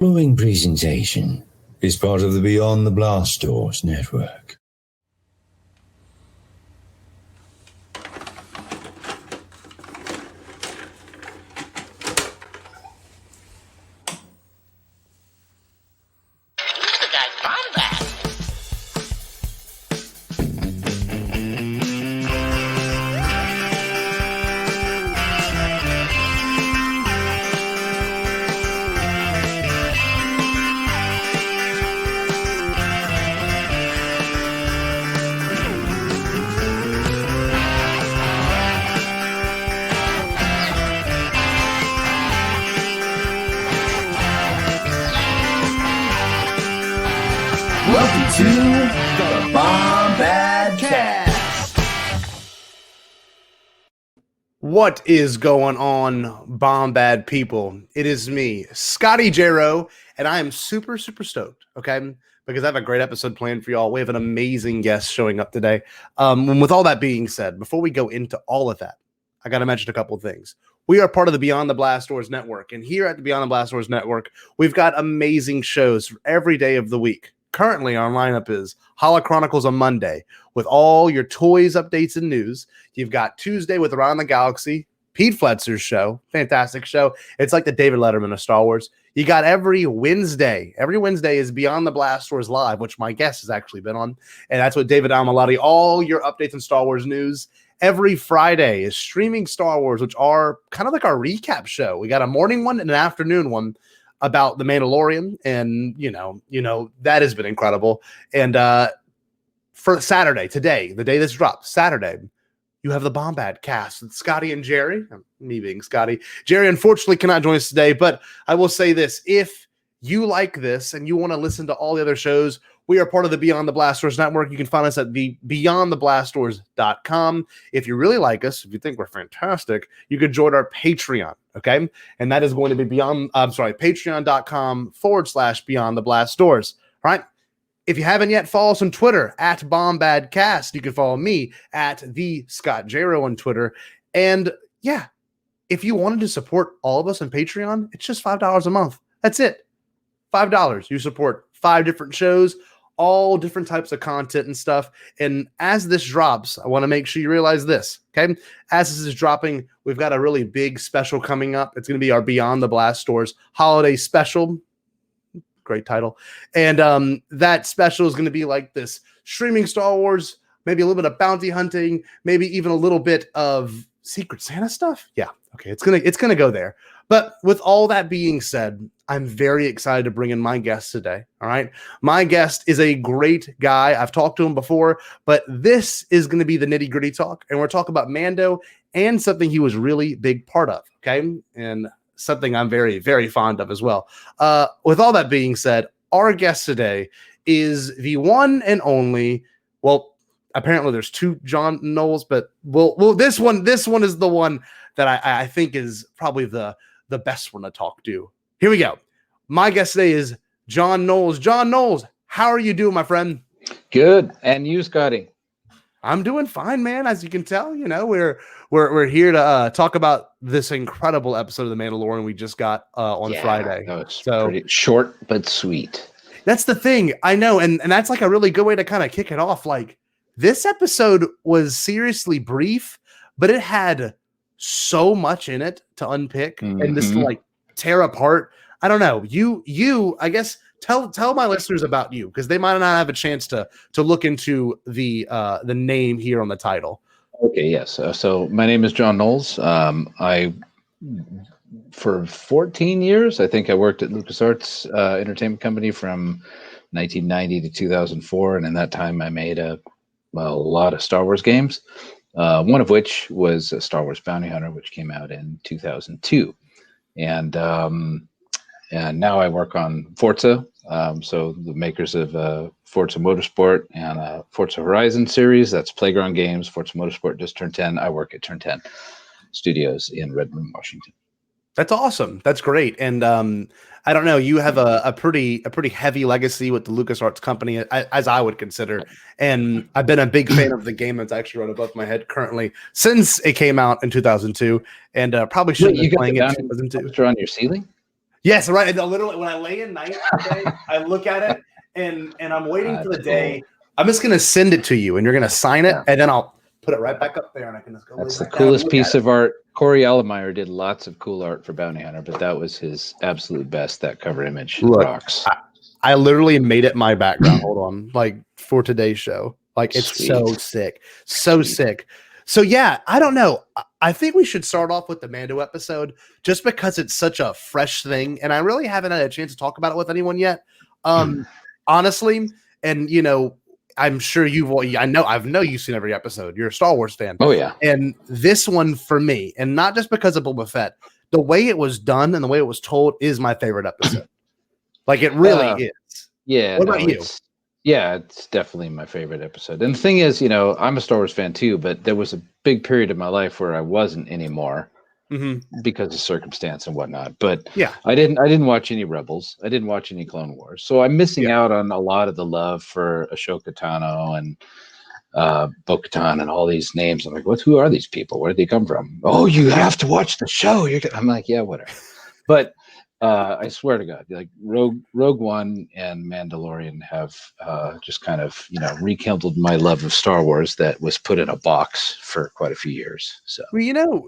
Following presentation is part of the Beyond the Blast Doors network. Welcome to the Bombadcast. What is going on, Bombad people? It is me, Scotty Jarrow, and I am super stoked, okay? Because I have a great episode planned for y'all. We have an amazing guest showing up today. And with all that being said, before we go into all of that, I got to mention a couple of things. We are part of the Beyond the Blast Doors network, and here at the Beyond the Blast Doors network, we've got amazing shows for every day of the week. Currently, our lineup is Holo Chronicles on Monday with all your toys, updates, and news. You've got Tuesday with Around the Galaxy, Pete Fletzer's show, fantastic show. It's like the David Letterman of Star Wars. You got every Wednesday. Every Wednesday is Beyond the Blast Doors Live, which my guest has actually been on, and that's with David Almalotti. All your updates on Star Wars news. Every Friday is Streaming Star Wars, which are kind of like our recap show. We got a morning one and an afternoon one about The Mandalorian, and you know that has been incredible. And for Saturday, today, the day this drops, Saturday, you have the Bombadcast with Scotty and Jerry. Me being Scotty. Jerry unfortunately cannot join us today, but I will say this: if you like this and you want to listen to all the other shows, we are part of the Beyond the Blast Doors network. You can find us at the beyondtheblastdoors.com. If you really like us, if you think we're fantastic, you could join our Patreon, okay? And that is going to be patreon.com/Beyond the Blast Doors. All right. If you haven't yet, follow us on Twitter at Bombadcast. You can follow me at the Scott Jarrow on Twitter. And yeah, if you wanted to support all of us on Patreon, it's just $5 a month. That's it. $5. You support 5 different shows, all different types of content and stuff. And as this drops, I want to make sure you realize this, okay? As this is dropping, we've got a really big special coming up. It's going to be our Beyond the Blast Doors holiday special. Great title. And that special is going to be like this streaming Star Wars, maybe a little bit of bounty hunting, maybe even a little bit of Secret Santa stuff. Yeah, okay, it's gonna go there. But with all that being said, I'm very excited to bring in my guest today. All right. My guest is a great guy. I've talked to him before, but this is going to be the nitty gritty talk. And we're talking about Mando and something he was really big part of. Okay. And something I'm very, very fond of as well. With all that being said, our guest today is the one and only, well, apparently there's 2 John Knowles, but this one is the one that I think is probably the best one to talk to. Here we go. My guest today is John Knowles. John Knowles, how are you doing, my friend? Good. And you, Scotty? I'm doing fine, man. As you can tell, we're here to talk about this incredible episode of The Mandalorian we just got on Friday. No, it's pretty short but sweet. That's the thing. I know, and that's like a really good way to kind of kick it off. Like, this episode was seriously brief, but it had so much in it to unpick and just to like tear apart. I don't know. You I guess tell my listeners about you, because they might not have a chance to look into the name here on the title. Okay, yes. So my name is John Knowles. For 14 years, I think I worked at LucasArts Entertainment Company from 1990 to 2004, and in that time I made a lot of Star Wars games. One of which was Star Wars Bounty Hunter, which came out in 2002. And now I work on Forza. So the makers of Forza Motorsport and Forza Horizon series, that's Playground Games. Forza Motorsport just turned 10. I work at Turn 10 Studios in Redmond, Washington. That's awesome. That's great. And I don't know, you have a pretty heavy legacy with the LucasArts company, as I would consider. And I've been a big fan of the game that's actually right above my head currently since it came out in 2002. And probably shouldn't be playing it in 2002. On your ceiling? Yes, right. And literally, when I lay in night today, I look at it and I'm waiting for the day. I'm just gonna send it to you, and you're gonna sign it, and then I'll put it right back up there, and I can just go. That's the coolest piece of art. Corey Allemeyer did lots of cool art for Bounty Hunter, but that was his absolute best. That cover image rocks. I literally made it my background. Hold on, like for today's show. Like it's so sick, so sick. So yeah, I don't know. I think we should start off with the Mando episode just because it's such a fresh thing, and I really haven't had a chance to talk about it with anyone yet. Honestly, and you know, I'm sure I know you've seen every episode. You're a Star Wars fan. Oh yeah. And this one for me, and not just because of Boba Fett, the way it was done and the way it was told is my favorite episode. Like it really is. Yeah. What about you? Yeah, it's definitely my favorite episode. And the thing is, you know, I'm a Star Wars fan too, but there was a big period of my life where I wasn't anymore because of circumstance and whatnot. But yeah, I didn't watch any Rebels. I didn't watch any Clone Wars. So I'm missing out on a lot of the love for Ashoka Tano and Bo-Katan and all these names. I'm like, who are these people? Where did they come from? Oh, you have to watch the show. I'm like, yeah, whatever. But I swear to God, like Rogue One and Mandalorian have just kind of, you know, rekindled my love of Star Wars that was put in a box for quite a few years. So, well, you know,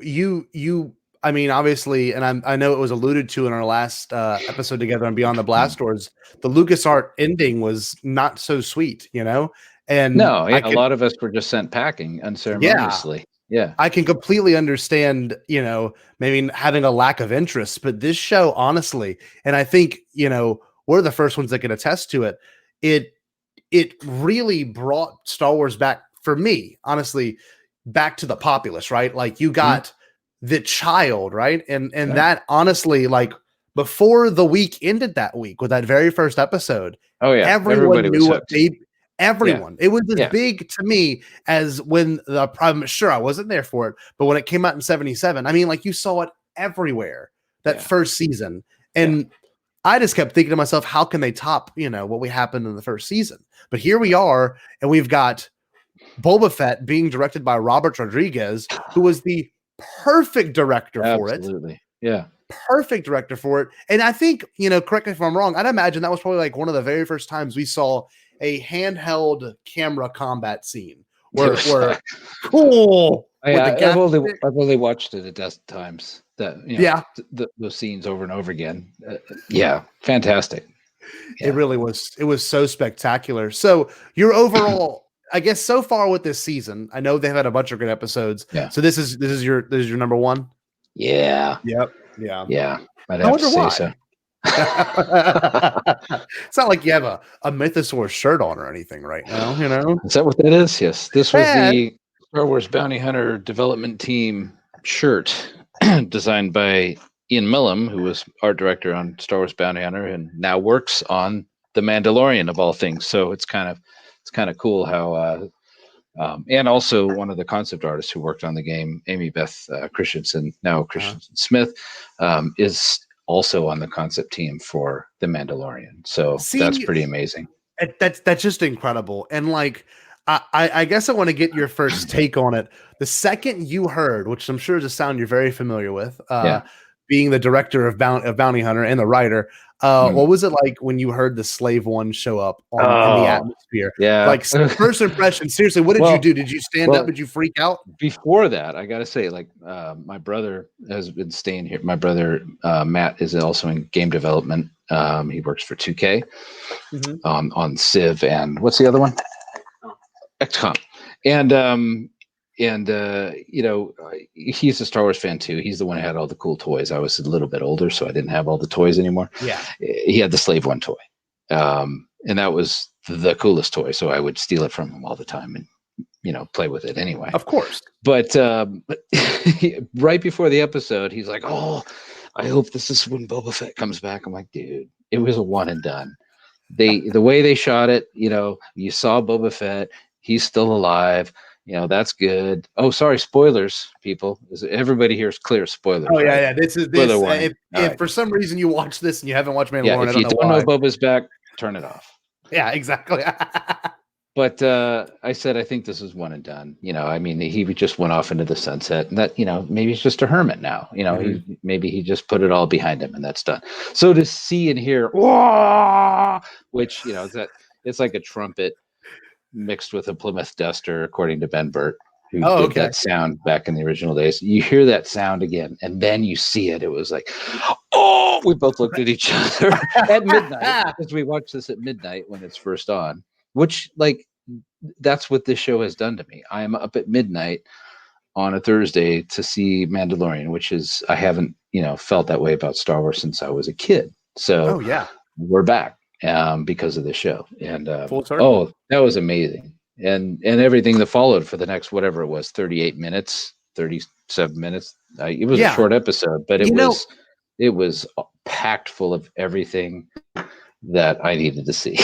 I mean, obviously, and I know it was alluded to in our last episode together on Beyond the Blast Doors, the LucasArts ending was not so sweet, you know? And no, a lot of us were just sent packing unceremoniously. Yeah. I can completely understand, you know, maybe having a lack of interest, but this show, honestly, and I think, you know, we're the first ones that can attest to it. It really brought Star Wars back, for me, honestly, back to the populace, right? Like you got the child, right? And that honestly, like before the week ended that week with that very first episode, everyone knew what everyone. It was as big to me as when I'm sure I wasn't there for it, but when it came out in 77, I mean, like you saw it everywhere that first season. And I just kept thinking to myself, how can they top, you know, what we happened in the first season? But here we are, and we've got Boba Fett being directed by Robert Rodriguez, who was the perfect director for it. Absolutely. Yeah. Perfect director for it. And I think, you know, correct me if I'm wrong, I'd imagine that was probably like one of the very first times we saw a handheld camera combat scene where cool. I've only watched it a dozen times. Those scenes over and over again. Fantastic. Yeah. It really was. It was so spectacular. So your overall, I guess, so far with this season, I know they've had a bunch of good episodes. Yeah. So this is your number one. Yeah. Yep. Yeah. Yeah. I'd have to say so. It's not like you have a Mythosaur shirt on or anything right now, you know? Is that what that is? Yes. This was the Star Wars Bounty Hunter development team shirt designed by Ian Millham, who was art director on Star Wars Bounty Hunter and now works on The Mandalorian of all things. So it's kind of cool how and also one of the concept artists who worked on the game, Amy Beth Christensen, now Christensen Smith, is also on the concept team for The Mandalorian. So that's pretty amazing. That's just incredible. And like, I guess I want to get your first take on it. The second you heard, which I'm sure is a sound you're very familiar with, being the director of Bounty Hunter and the writer, what was it like when you heard the Slave One show up in the atmosphere? Yeah. Like first impression, seriously, what did you do? Did you stand up? Did you freak out? Before that, I got to say, like, my brother has been staying here. My brother, Matt, is also in game development. He works for 2K on Civ and what's the other one? XCOM. And you know, he's a Star Wars fan too. He's the one who had all the cool toys. I was a little bit older, so I didn't have all the toys anymore. Yeah, he had the Slave One toy, and that was the coolest toy. So I would steal it from him all the time and, you know, play with it anyway. Of course. But right before the episode, he's like, "Oh, I hope this is when Boba Fett comes back." I'm like, "Dude, it was a one and done." The way they shot it, you know, you saw Boba Fett. He's still alive. You know, that's good. Oh, sorry, spoilers, people. Everybody here is clear. Spoilers. Oh, yeah. This is this. If for some reason you watch this and you haven't watched Mandalorian, if you don't know Boba's back, turn it off. Yeah, exactly. But I said, I think this is one and done. I mean, he just went off into the sunset, and that, maybe he's just a hermit now. Maybe he just put it all behind him, and that's done. So to see and hear, "Wah!" which it's like a trumpet mixed with a Plymouth Duster, according to Ben Burt, who did that sound back in the original days. You hear that sound again, and then you see it. It was like, oh! We both looked at each other at midnight, because we watched this at midnight when it's first on. Which, that's what this show has done to me. I am up at midnight on a Thursday to see Mandalorian, which is, I haven't, felt that way about Star Wars since I was a kid. So we're back because of the show. And that was amazing. And everything that followed for the next, whatever it was, 38 minutes, 37 minutes. It was a short episode, but it was packed full of everything that I needed to see.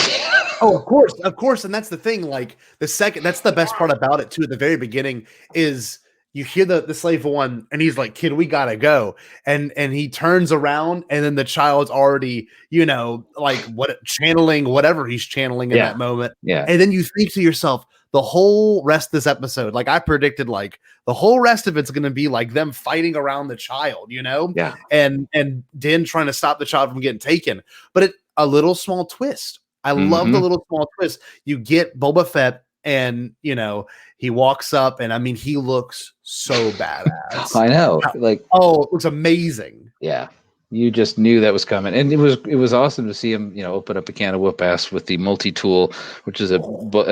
Oh, of course. And that's the thing. That's the best part about it too. At the very beginning is you hear the slave one, and he's like, "Kid, we gotta go." And he turns around, and then the child's already, channeling whatever he's channeling in that moment. Yeah. And then you think to yourself, the whole rest of this episode, I predicted, the whole rest of it's going to be them fighting around the child, Yeah. and Din trying to stop the child from getting taken. But a little small twist. I love the little small twist. You get Boba Fett, and he walks up, and I mean, he looks so badass. I know, it looks amazing. Yeah, you just knew that was coming, and it was awesome to see him, open up a can of whoop ass with the multi-tool, which is at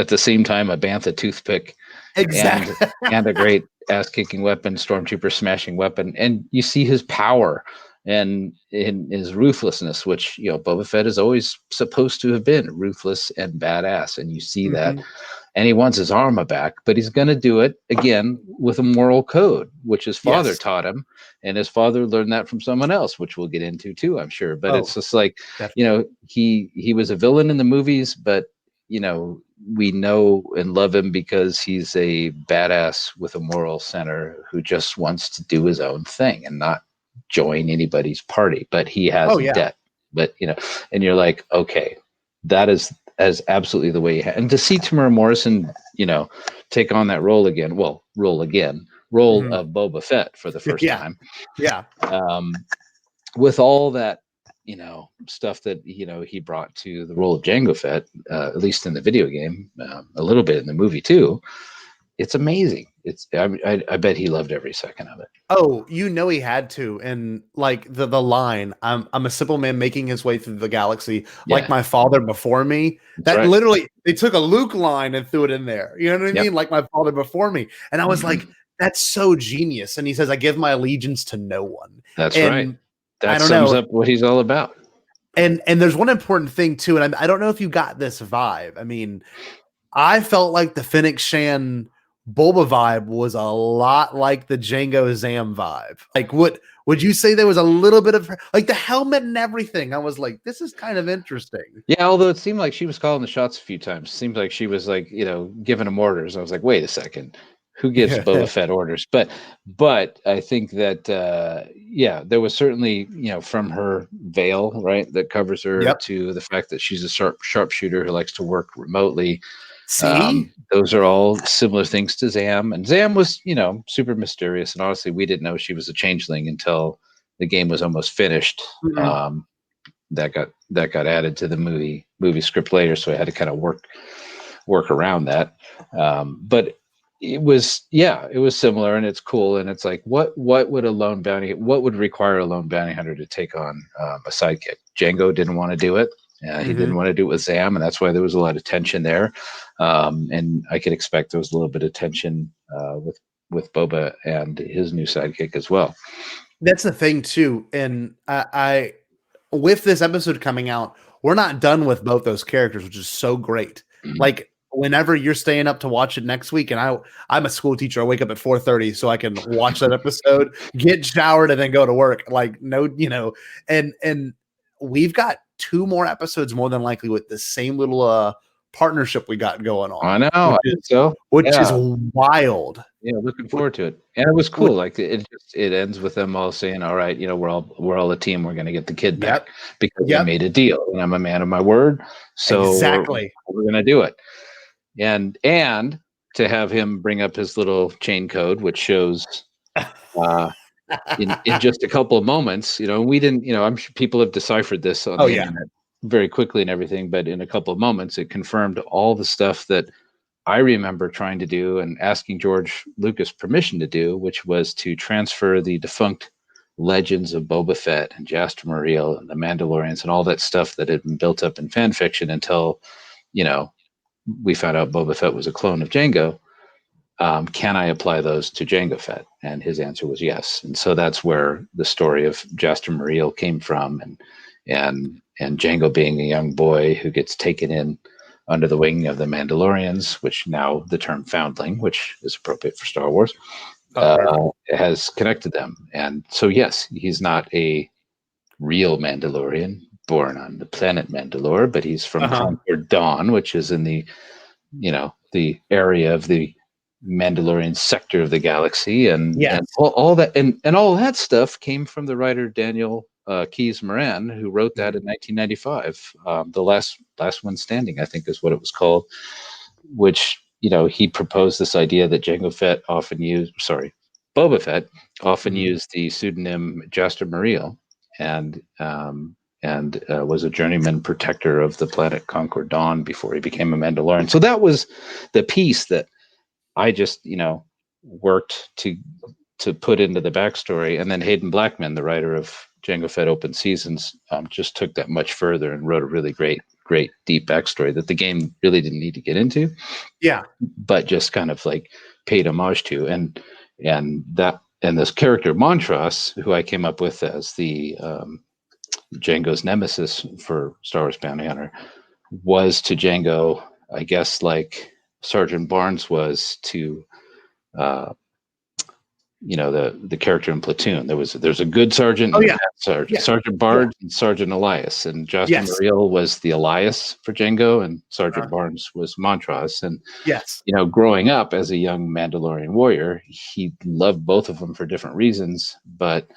the same time a bantha toothpick, exactly, and a great ass kicking weapon, stormtrooper smashing weapon, and you see his power. And in his ruthlessness, which, Boba Fett is always supposed to have been ruthless and badass. And you see that. And he wants his armor back, but he's going to do it again with a moral code, which his father taught him. And his father learned that from someone else, which we'll get into too, I'm sure. But it's just he was a villain in the movies, but, we know and love him because he's a badass with a moral center who just wants to do his own thing and not join anybody's party, but he has debt. But and you're like, okay, that is absolutely the way you have. And to see Tamara Morrison, take on that role again, of Boba Fett for the first time. Yeah. With all that, stuff that he brought to the role of Jango Fett, at least in the video game, a little bit in the movie too. It's amazing. I bet he loved every second of it. Oh, he had to. And the line, I'm a simple man making his way through the galaxy, like my father before me. That literally, they took a Luke line and threw it in there. You know what I mean? Like my father before me. And I was like, that's so genius. And he says, I give my allegiance to no one. That's right. That sums up what he's all about. And there's one important thing too. And I don't know if you got this vibe. I mean, I felt like the Fennick Shan Boba vibe was a lot like the Jango Zam vibe. Would you say there was a little bit of the helmet and everything? I was like, this is kind of interesting. Yeah, although it seemed like she was calling the shots a few times. It seemed like she was giving him orders. I was like, wait a second, who gives Boba Fett orders? But I think that there was certainly from her veil, right, that covers her to the fact that she's a sharpshooter who likes to work remotely. See, those are all similar things to Zam, and Zam was, super mysterious. And honestly, we didn't know she was a changeling until the game was almost finished. Mm-hmm. That got added to the movie script later, so I had to kind of work around that. But it was similar, and it's cool. And it's like, what would require a lone bounty hunter to take on a sidekick? Jango didn't want to do it. He didn't want to do it with Zam, and that's why there was a lot of tension there. And I could expect there was a little bit of tension with Boba and his new sidekick as well. That's the thing too. And I with this episode coming out, we're not done with both those characters, which is so great. Whenever you're staying up to watch it next week, and I'm a school teacher, I wake up at 4:30 so I can watch that episode, get showered, and then go to work. And we've got 2 more episodes more than likely with the same little partnership we got going on. I know, which is wild. Yeah, looking forward to it. And it was cool. It ends with them all saying, "All right, we're all a team. We're going to get the kid back because we made a deal, and I'm a man of my word. So exactly, we're going to do it." and to have him bring up his little chain code, which shows in just a couple of moments, we didn't, I'm sure people have deciphered this on the internet very quickly and everything, but in a couple of moments, it confirmed all the stuff that I remember trying to do and asking George Lucas permission to do, which was to transfer the defunct legends of Boba Fett and Jaster Muriel and the Mandalorians and all that stuff that had been built up in fan fiction until, we found out Boba Fett was a clone of Jango. Can I apply those to Jango Fett? And his answer was yes. And so that's where the story of Jaster Muriel came from, and Jango being a young boy who gets taken in under the wing of the Mandalorians, which now the term foundling, which is appropriate for Star Wars, has connected them. And so, yes, he's not a real Mandalorian born on the planet Mandalore, but he's from Concord Dawn, which is in the area of the Mandalorian sector of the galaxy, and all that, and all that stuff came from the writer Daniel Keyes Moran, who wrote that in 1995. The last one standing, I think, is what it was called. Which he proposed this idea that Boba Fett often used the pseudonym Jaster Muriel, and was a journeyman protector of the planet Concord Dawn before he became a Mandalorian. So that was the piece that I just, worked to put into the backstory. And then Hayden Blackman, the writer of Jango Fett Open Seasons, just took that much further and wrote a really great, deep backstory that the game really didn't need to get into. Yeah. But just kind of like paid homage to. And this character, Montrose, who I came up with as the Jango's nemesis for Star Wars Bounty Hunter, was to Jango, I guess, like Sergeant Barnes was to the character in Platoon. There's a good sergeant and a bad sergeant. Sergeant Barnes and Sergeant Elias, and Jaster Muriel was the Elias for Jango, and Sergeant Barnes was Montrose. And growing up as a young Mandalorian warrior, he loved both of them for different reasons, but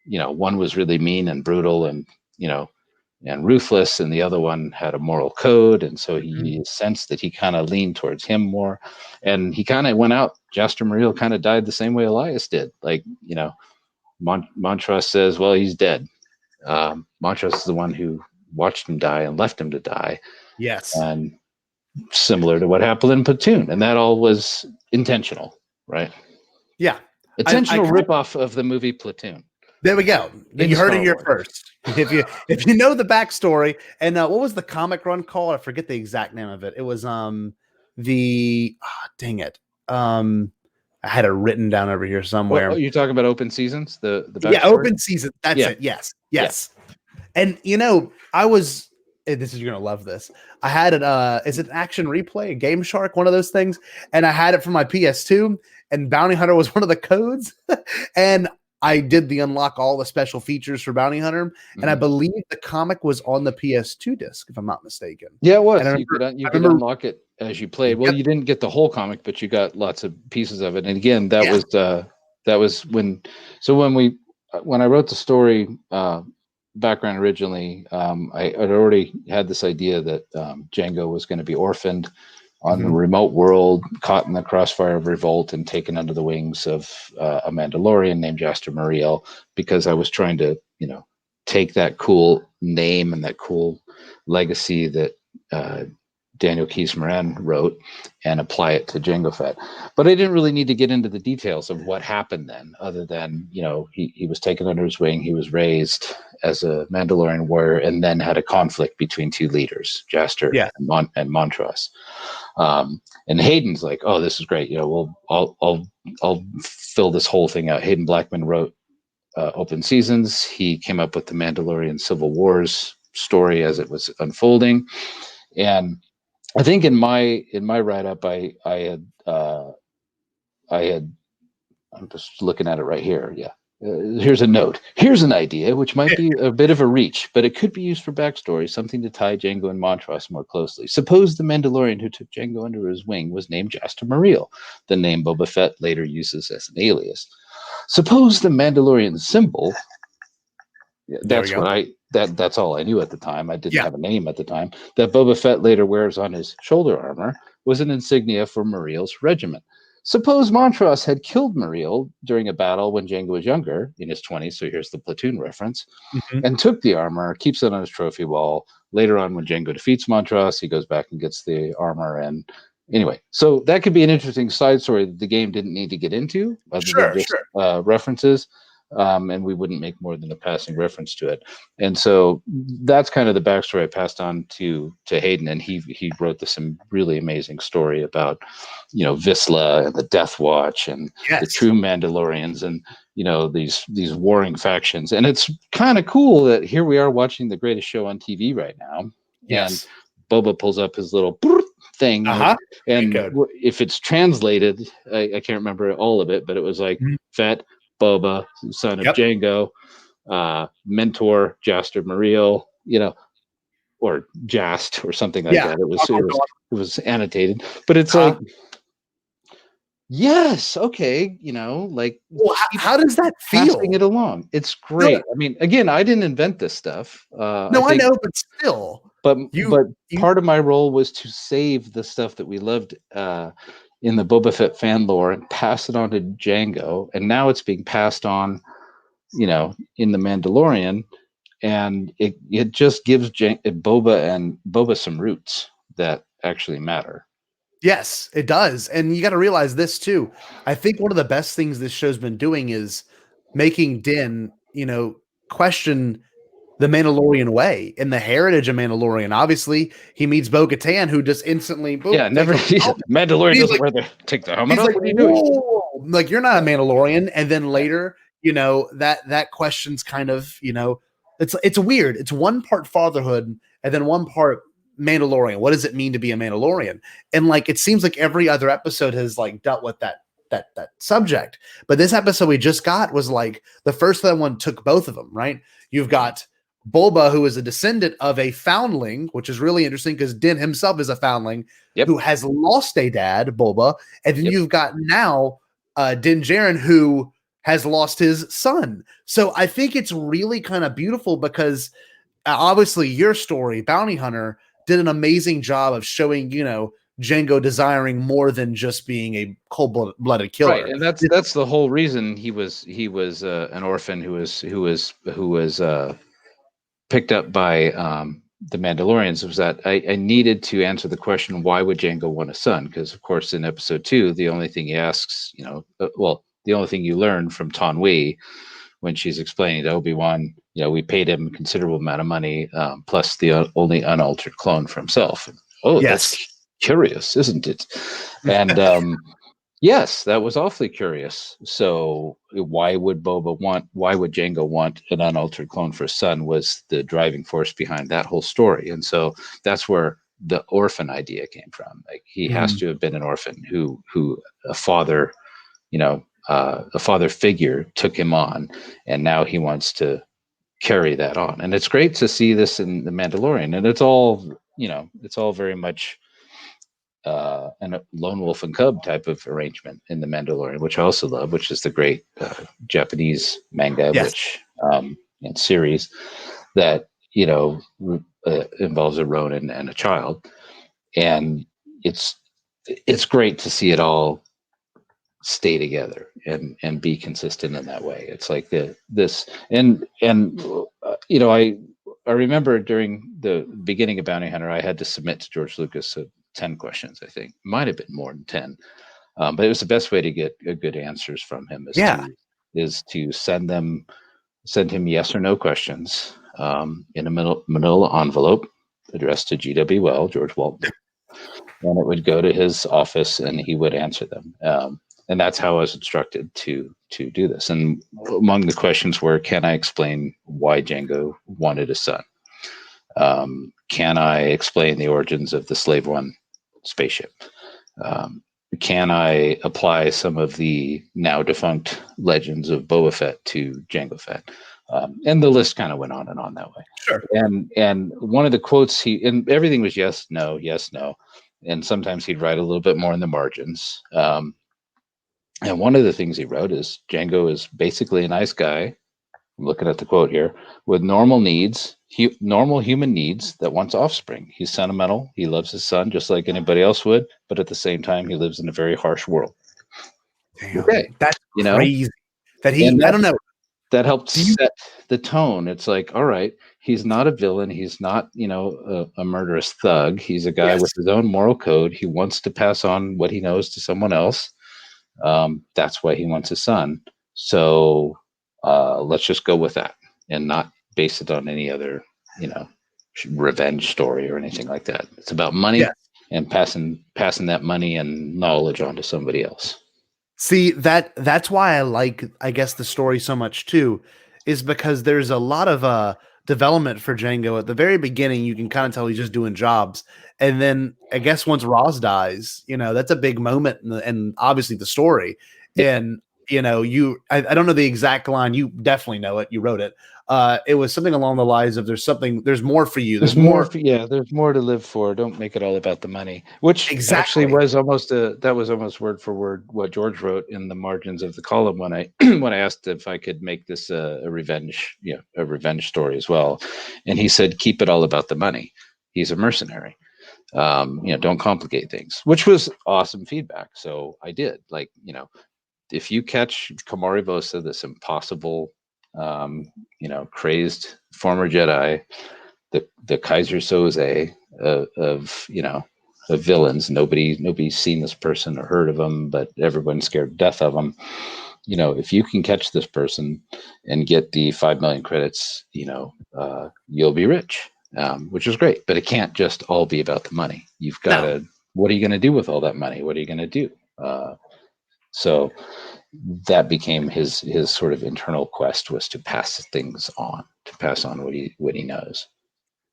one was really mean and brutal and and ruthless, and the other one had a moral code, and so he sensed that he kind of leaned towards him more, and he kind of went out. Jaster Muriel kind of died the same way Elias did. Like, Montrose says, well, he's dead. Montrose is the one who watched him die and left him to die. Yes. And similar to what happened in Platoon, and that all was intentional, right? Yeah. Intentional ripoff of the movie Platoon. There we go. You heard it here first. If you know the backstory, and what was the comic run called? I forget the exact name of it. It was dang it. I had it written down over here somewhere. You're talking about Open Seasons, the Open Season. That's it. Yes. And I was. You're gonna love this. I had it. Is it Action Replay, a Game Shark, one of those things? And I had it for my PS2, and Bounty Hunter was one of the codes, and I did the unlock all the special features for Bounty Hunter, and I believe the comic was on the PS2 disc, if I'm not mistaken. Yeah, it was. You could unlock it as you played. Well, you didn't get the whole comic, but you got lots of pieces of it. And again, that was when I wrote the story background originally. I had already had this idea that Jango was going to be orphaned on the remote world, caught in the crossfire of revolt and taken under the wings of a Mandalorian named Jaster Muriel, because I was trying to, take that cool name and that cool legacy that Daniel Keyes Moran wrote and apply it to Jango Fett. But I didn't really need to get into the details of what happened then, other than, he was taken under his wing, he was raised as a Mandalorian warrior, and then had a conflict between two leaders, Jaster and Montrose. And Hayden's like, oh, this is great. I'll fill this whole thing out. Hayden Blackman wrote Open Seasons. He came up with the Mandalorian Civil Wars story as it was unfolding. And I think in my write-up, I had I'm just looking at it right here. Yeah. Here's a note. Here's an idea, which might be a bit of a reach, but it could be used for backstory, something to tie Jango and Montrose more closely. Suppose the Mandalorian who took Jango under his wing was named Jaster Muriel, the name Boba Fett later uses as an alias. Suppose the Mandalorian symbol That's go. what that's all I knew at the time. I didn't Yeah. have a name at the time. That Boba Fett later wears on his shoulder armor was an insignia for Muriel's regiment. Suppose Montrose had killed Muriel during a battle when Jango was younger, in his 20s, so here's the platoon reference, and took the armor, keeps it on his trophy wall. Later on, when Jango defeats Montrose, he goes back and gets the armor. And anyway, so that could be an interesting side story that the game didn't need to get into, other than just references. And we wouldn't make more than a passing reference to it. And so that's kind of the backstory I passed on to Hayden, and he wrote some really amazing story about, Vizsla and the Death Watch and the true Mandalorians and, these warring factions. And it's kind of cool that here we are watching the greatest show on TV right now. Yes. And Boba pulls up his little thing. And if it's translated, I can't remember all of it, but it was like Fett, Boba, son of Jango, mentor, Jaster Muriel, or Jast or something like that. It was annotated, but it's like, yes, okay, how does that feel? Passing it along, it's great. I mean, again, I didn't invent this stuff. I know, but still, but part of my role was to save the stuff that we loved in the Boba Fett fan lore and pass it on to Jango, and now it's being passed on, in the Mandalorian, and it just gives Boba some roots that actually matter. Yes, it does, and you got to realize this too. I think one of the best things this show's been doing is making Din, question the Mandalorian way and the heritage of Mandalorian. Obviously, he meets Bo-Katan, who just instantly Mandalorian doesn't wear take the helmet off. Like, what are you doing? Like, you're not a Mandalorian. And then later, that question's kind of, it's weird. It's one part fatherhood and then one part Mandalorian. What does it mean to be a Mandalorian? And like, it seems like every other episode has like dealt with that subject. But this episode we just got was like the first one took both of them, right? You've got Boba, who is a descendant of a foundling, which is really interesting because Din himself is a foundling who has lost a dad, Boba. And then you've got now Din Djarin, who has lost his son. So I think it's really kind of beautiful because obviously your story, Bounty Hunter, did an amazing job of showing, Jango desiring more than just being a cold-blooded killer. Right, and that's the whole reason he was an orphan who was picked up by the Mandalorians. Was that I needed to answer the question, why would Jango want a son? Because of course in episode 2, the only thing he asks, the only thing you learn from Ton Wei when she's explaining to Obi-Wan, we paid him a considerable amount of money, plus the only unaltered clone for himself. That's curious, isn't it? And yes, that was awfully curious. So why would Jango want an unaltered clone for his son was the driving force behind that whole story. And so that's where the orphan idea came from. Like, he has to have been an orphan who a father, a father figure took him on, and now he wants to carry that on. And it's great to see this in the Mandalorian, and it's all very much a lone wolf and cub type of arrangement in the Mandalorian, which I also love, which is the great Japanese manga, which and series that involves a Ronin and a child, and it's great to see it all stay together and be consistent in that way. It's like I remember during the beginning of Bounty Hunter, I had to submit to George Lucas 10 questions. I think might have been more than 10, but it was the best way to get good answers from him is to send him yes or no questions in a manila envelope addressed to G.W. Well, George Walton, and it would go to his office and he would answer them. And that's how I was instructed to do this. And among the questions were, can I explain why Jango wanted a son? Can I explain the origins of the Slave One spaceship? Can I apply some of the now defunct legends of Boba Fett to Jango Fett? And the list kind of went on and on that way. Sure. And one of the quotes and everything was yes, no. And sometimes he'd write a little bit more in the margins. And one of the things he wrote is Jango is basically a nice guy I'm looking at the quote here, with normal needs, normal human needs that wants offspring. He's sentimental. He loves his son just like anybody else would, but at the same time, he lives in a very harsh world. Damn, Okay, that's you know, crazy. That and I don't know. that helped Do you- set the tone. It's like, all right, he's not a villain. He's not, a murderous thug. He's a guy Yes. with his own moral code. He wants to pass on what he knows to someone else. That's why he wants a son. So let's just go with that and not base it on any other, revenge story or anything like that. It's about money Yes. and passing that money and knowledge on to somebody else. See, that's why I like, I guess, the story so much too, is because there's a lot of development for Jango. At the very beginning, you can kind of tell he's just doing jobs. And then I guess once Roz dies, that's a big moment and obviously the story. Yeah. And I don't know the exact line. You definitely know it. You wrote it. It was something along the lines of there's more for you. There's more there's more to live for. Don't make it all about the money. Which Exactly. actually was almost word for word what George wrote in the margins of the column when I when I asked if I could make this a revenge story as well. And he said, keep it all about the money. He's a mercenary. Don't complicate things, which was awesome feedback. So I did. If you catch Kamari Vosa, this impossible crazed former Jedi, the Kaiser Soze of villains. Nobody's seen this person or heard of him, but everyone's scared to death of him. If you can catch this person and get the 5 million credits, you'll be rich, which is great. But it can't just all be about the money. You've got to. What are you going to do with all that money? What are you going to do? So that became his sort of internal quest, was to pass things on, to pass on what he knows.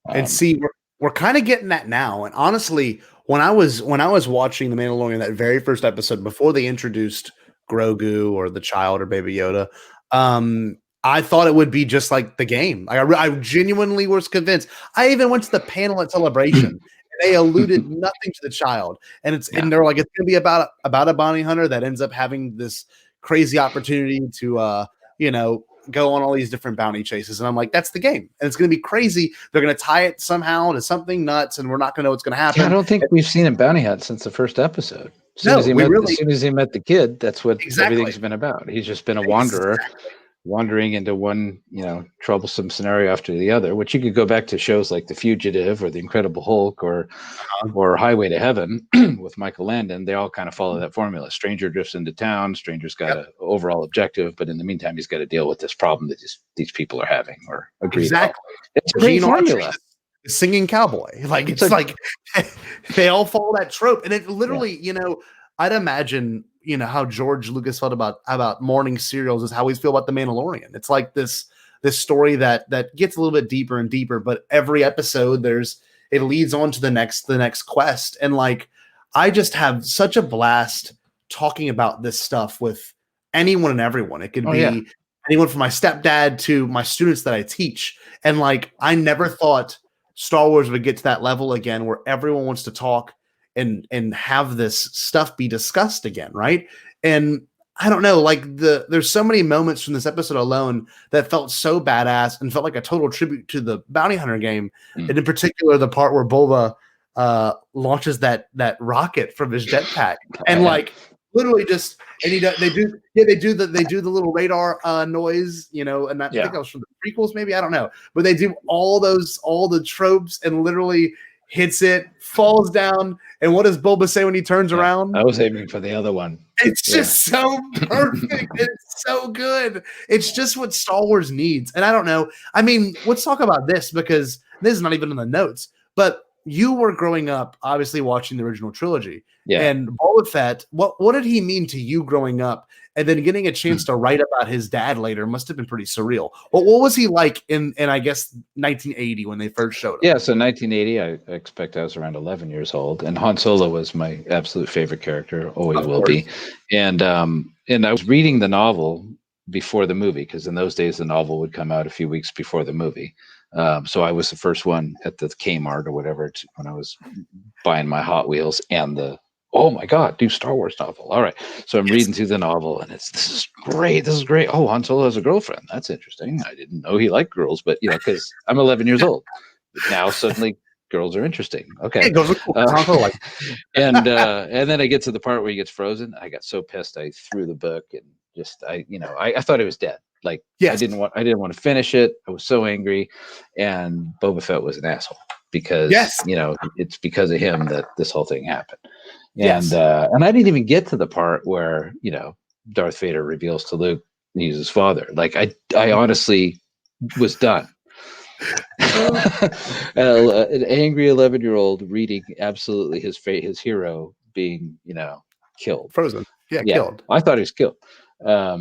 And see, we're kind of getting that now. And honestly, when I was watching The Mandalorian, that very first episode before they introduced Grogu or the child or Baby Yoda, I thought it would be just like the game. I genuinely was convinced. I even went to the panel at Celebration. They alluded nothing to the child, and and they're like, it's going to be about a bounty hunter that ends up having this crazy opportunity to go on all these different bounty chases. And I'm like, that's the game, and it's going to be crazy. They're going to tie it somehow to something nuts, and we're not going to know what's going to happen. Yeah, I don't think we've seen a bounty hunt since the first episode. As soon as he met the kid, that's what everything's been about. He's just been a wanderer. Wandering into one, troublesome scenario after the other, which you could go back to shows like The Fugitive or The Incredible Hulk or Highway to Heaven with Michael Landon. They all kind of follow that formula. Stranger drifts into town. Stranger's got an overall objective, but in the meantime, he's got to deal with this problem that these people are having or agree. Exactly. It's a great formula. The singing cowboy. It's like they all follow that trope. And it literally, I'd imagine, how George Lucas felt about morning serials is how we feel about The Mandalorian. It's like this story that gets a little bit deeper and deeper, but every episode it leads on to the next quest. And I just have such a blast talking about this stuff with anyone and everyone. It could be anyone from my stepdad to my students that I teach. And I never thought Star Wars would get to that level again where everyone wants to talk and have this stuff be discussed again, right? And I don't know, there's so many moments from this episode alone that felt so badass and felt like a total tribute to the Bounty Hunter game, and in particular the part where Boba launches that rocket from his jetpack, and literally just they do the little radar noise, and I think that was from the prequels, maybe, I don't know, but they do all the tropes and literally hits it, falls down, and what does Boba say when he turns around? I was aiming for the other one. It's just so perfect. It's so good. It's just what Star Wars needs. And I don't know. I mean, let's talk about this, because this is not even in the notes, but you were growing up, obviously, watching the original trilogy. Yeah. And Boba Fett, what did he mean to you growing up? And then getting a chance to write about his dad later must have been pretty surreal. Well, what was he like in I guess 1980 when they first showed him? Yeah, so 1980, I expect I was around 11 years old, and Han Solo was my absolute favorite character, always will be. And I was reading the novel before the movie, because in those days the novel would come out a few weeks before the movie. So I was the first one at the Kmart or whatever when I was buying my Hot Wheels and the oh my God, new Star Wars novel. All right. So I'm reading through the novel and this is great. This is great. Oh, Han Solo has a girlfriend. That's interesting. I didn't know he liked girls, but because I'm 11 years old. Now suddenly girls are interesting. Okay. It goes cool. Han Solo, like, and then I get to the part where he gets frozen. I got so pissed I threw the book and just I thought it was dead. Like yes. I didn't want to finish it. I was so angry. And Boba Fett was an asshole because it's because of him that this whole thing happened. And and I didn't even get to the part where, Darth Vader reveals to Luke he's his father. Like I honestly was done. An angry 11-year-old reading absolutely his fate, his hero being, killed. Frozen. Yeah, killed. I thought he was killed. I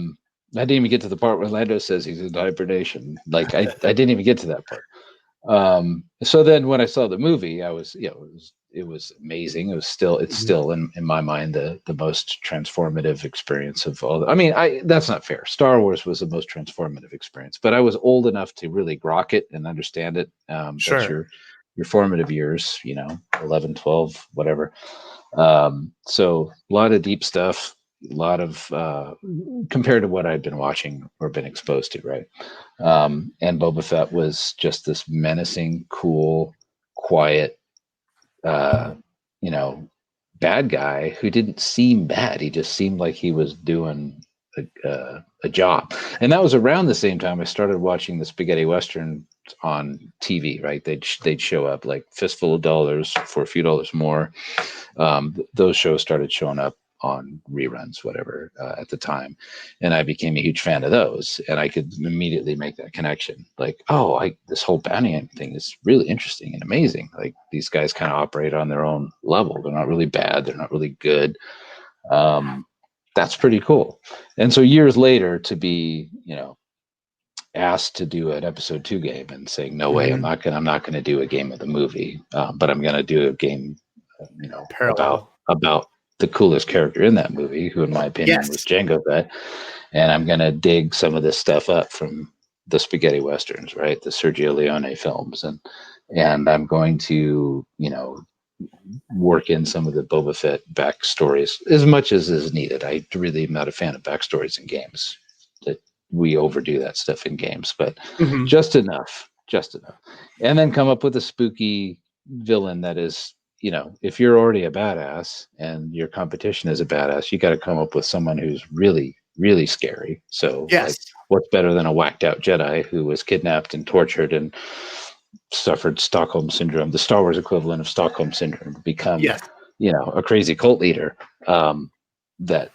didn't even get to the part where Lando says he's in hibernation. Like I didn't even get to that part. So then when I saw the movie, I was, it was amazing. It's still in my mind the most transformative experience of all. That's not fair. Star Wars was the most transformative experience, but I was old enough to really grok it and understand it. Sure. That's your formative years, 11, 12, whatever. So a lot of deep stuff, a lot of compared to what I'd been watching or been exposed to, right? And Boba Fett was just this menacing, cool, quiet, bad guy who didn't seem bad. He just seemed like he was doing a job. And that was around the same time I started watching the spaghetti Western on TV, right? They'd show up like Fistful of Dollars for a few dollars more. Those shows started showing up on reruns, whatever, at the time. And I became a huge fan of those. And I could immediately make that connection. Like, this whole bounty hunting thing is really interesting and amazing. Like these guys kind of operate on their own level. They're not really bad. They're not really good. That's pretty cool. And so years later to be, asked to do an episode 2 game and saying, no way, I'm not going to do a game of the movie, but I'm going to do a game, about the coolest character in that movie, who in my opinion was Jango Fett. And I'm going to dig some of this stuff up from the spaghetti Westerns, right? The Sergio Leone films. And I'm going to, work in some of the Boba Fett backstories as much as is needed. I really am not a fan of backstories in games. That we overdo that stuff in games, but just enough. And then come up with a spooky villain that is, if you're already a badass and your competition is a badass, you got to come up with someone who's really, really scary. So like, what's better than a whacked out Jedi who was kidnapped and tortured and suffered Stockholm syndrome, the Star Wars equivalent of Stockholm syndrome, to become, a crazy cult leader, that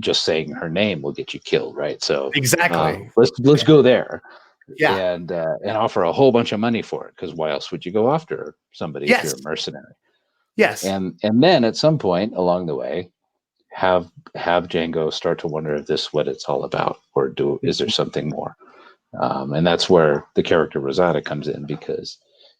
just saying her name will get you killed. Right. So exactly. Let's go there. And offer a whole bunch of money for it, because why else would you go after somebody if you're a mercenary? And then at some point along the way, have Jango start to wonder if this is what it's all about, or is there something more? And that's where the character Rosada comes in, because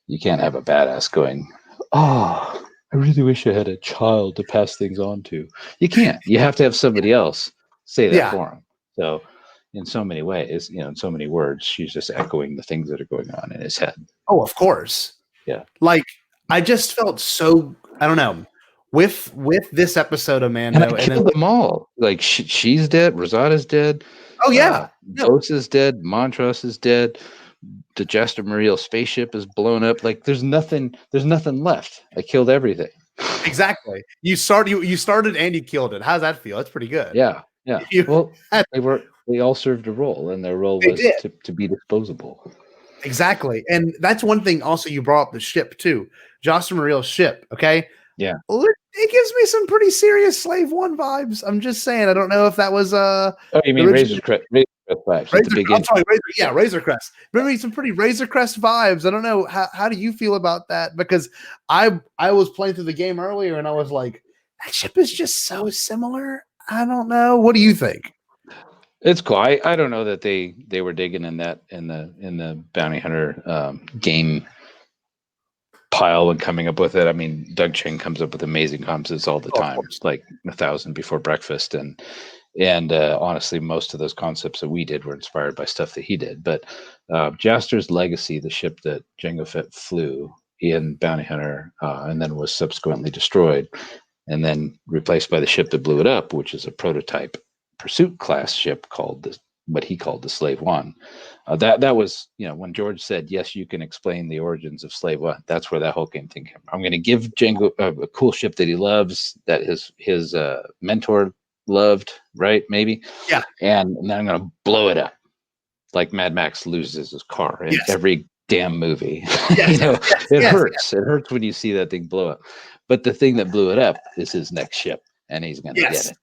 you can't have a badass going, I really wish I had a child to pass things on to. You can't. You have to have somebody else say that for him. So in so many ways, in so many words, she's just echoing the things that are going on in his head. Oh, of course. Yeah. Like, I just felt so, I don't know, with this episode of Mando. And I killed them all. Like, she's dead. Rosada's dead. Oh, yeah. Ghost is dead. Montrose is dead. The Jester Muriel spaceship is blown up. Like, there's nothing left. I killed everything. Exactly. You started and you killed it. How's that feel? That's pretty good. Yeah. Well, they all served a role, and their role was to be disposable. Exactly. And that's one thing also you brought up, the ship too. Jocelyn Muriel's ship, okay? Yeah. It gives me some pretty serious Slave One vibes. I'm just saying. I don't know if that was Oh, you mean Razor Crest vibes? Razor Crest. Maybe some pretty Razor Crest vibes. I don't know. How do you feel about that? Because I was playing through the game earlier and I was like, that ship is just so similar. I don't know. What do you think? It's cool. I don't know that they were digging in the Bounty Hunter game pile and coming up with it. I mean, Doug Chang comes up with amazing concepts all the time, like 1,000 Before Breakfast, and honestly, most of those concepts that we did were inspired by stuff that he did. But Jaster's Legacy, the ship that Jango Fett flew, in Bounty Hunter, and then was subsequently destroyed, and then replaced by the ship that blew it up, which is a prototype pursuit class ship called what he called the Slave One. That was, when George said, yes, you can explain the origins of Slave One, that's where that whole game thing came from. I'm going to give Jango a cool ship that he loves, that his mentor loved, right? Maybe. Yeah. And then I'm going to blow it up like Mad Max loses his car in every damn movie. It hurts. It hurts when you see that thing blow up. But the thing that blew it up is his next ship, and he's going to get it.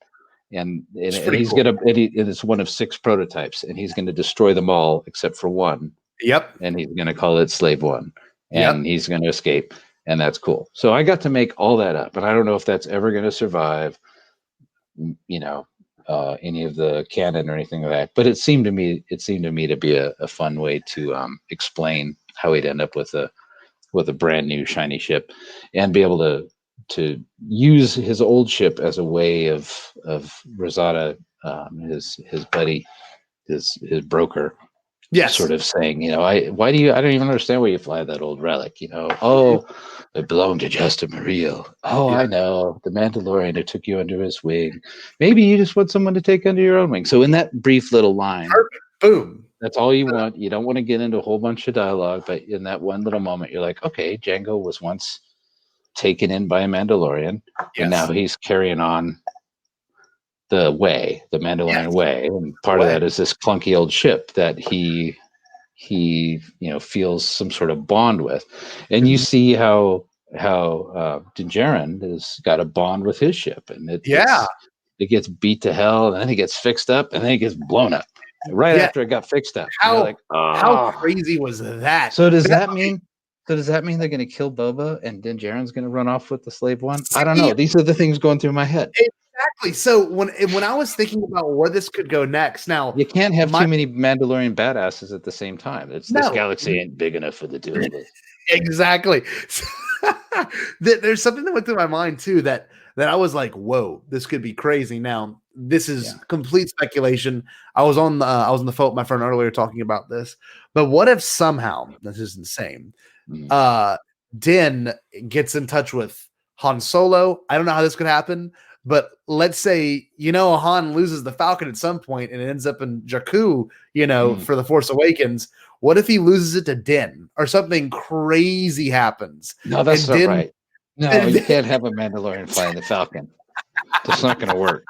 And he's cool. It's one of 6 prototypes, and he's going to destroy them all except for one. Yep. And he's going to call it Slave One, and he's going to escape, and that's cool. So I got to make all that up, and I don't know if that's ever going to survive, any of the canon or anything like that. But it seemed to me to be a fun way to explain how he'd end up with a brand new shiny ship, and be able to use his old ship as a way of Rosada, his buddy, his broker, sort of saying, I don't even understand why you fly that old relic, it belonged to Justin Mario. I know, the Mandalorian who took you under his wing. Maybe you just want someone to take under your own wing. So in that brief little line, boom, that's all you want. You don't want to get into a whole bunch of dialogue, but in that one little moment, you're like, okay, Jango was once taken in by a Mandalorian, and now he's carrying on the Mandalorian way, and part of that is this clunky old ship that he feels some sort of bond with, and you see how Din Djarin has got a bond with his ship, and it gets beat to hell, and then it gets fixed up, and then it gets blown up after it got fixed up. How crazy was that? So does that mean they're going to kill Boba and Din Djarin's going to run off with the Slave One? I don't know. These are the things going through my head. Exactly. So when I was thinking about where this could go next, now you can't have too many Mandalorian badasses at the same time. This galaxy ain't big enough for the two of us. Exactly. There's something that went through my mind too that I was like, whoa, this could be crazy. Now this is complete speculation. I was on the phone with my friend earlier talking about this, but what if somehow, this is insane, Din gets in touch with Han Solo? I don't know how this could happen, but let's say, Han loses the Falcon at some point and it ends up in Jakku, for The Force Awakens. What if he loses it to Din or something crazy happens? No, that's not right. No, you can't have a Mandalorian flying the Falcon. That's not going to work.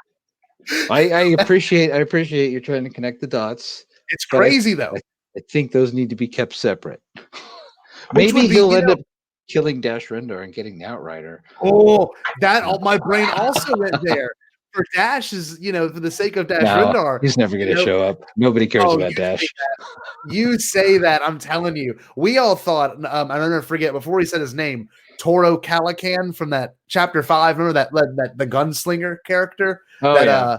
I appreciate you're trying to connect the dots. It's crazy though. I think those need to be kept separate. Maybe he'll end up killing Dash Rendar and getting the Outrider. Oh, my brain also went there. For Dash is, for the sake of Dash Rendar. He's never going to show up. Nobody cares about Dash. You say that, I'm telling you. We all thought, I don't know, forget, before he said his name, Toro Calican from that chapter 5. Remember that the gunslinger character? I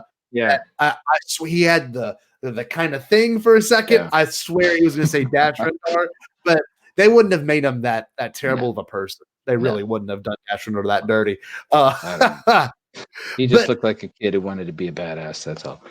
swear he had the kind of thing for a second. Yeah. I swear he was going to say Dash Rendar, but they wouldn't have made him that terrible of a person. They really wouldn't have done Dash Rendar that dirty. He just looked like a kid who wanted to be a badass. That's all.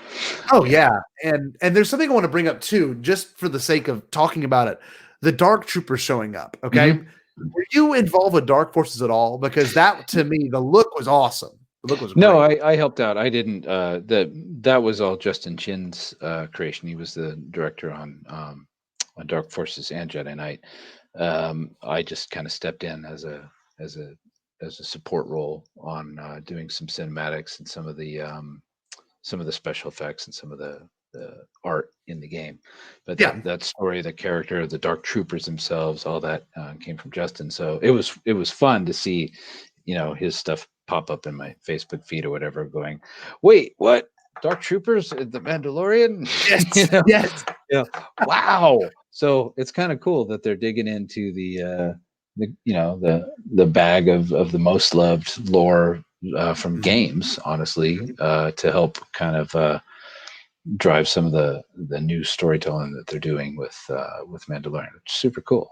Oh yeah, and there's something I want to bring up too, just for the sake of talking about it. The Dark Troopers showing up. Okay, were you involved with Dark Forces at all? Because that, to me, the look was awesome. The look was great. No, I helped out. I didn't. That was all Justin Chin's creation. He was the director on Dark Forces and Jedi Knight. I just kind of stepped in as a support role on doing some cinematics and some of the special effects and some of the art in the game. But that story, the character, the Dark Troopers themselves, all that came from Justin. So it was fun to see, his stuff pop up in my Facebook feed or whatever, going, wait, what? Dark Troopers, the Mandalorian? Yes, yes. Yeah. Wow. So it's kind of cool that they're digging into the bag of the most loved lore from games, honestly, to help kind of drive some of the new storytelling that they're doing with Mandalorian. It's super cool.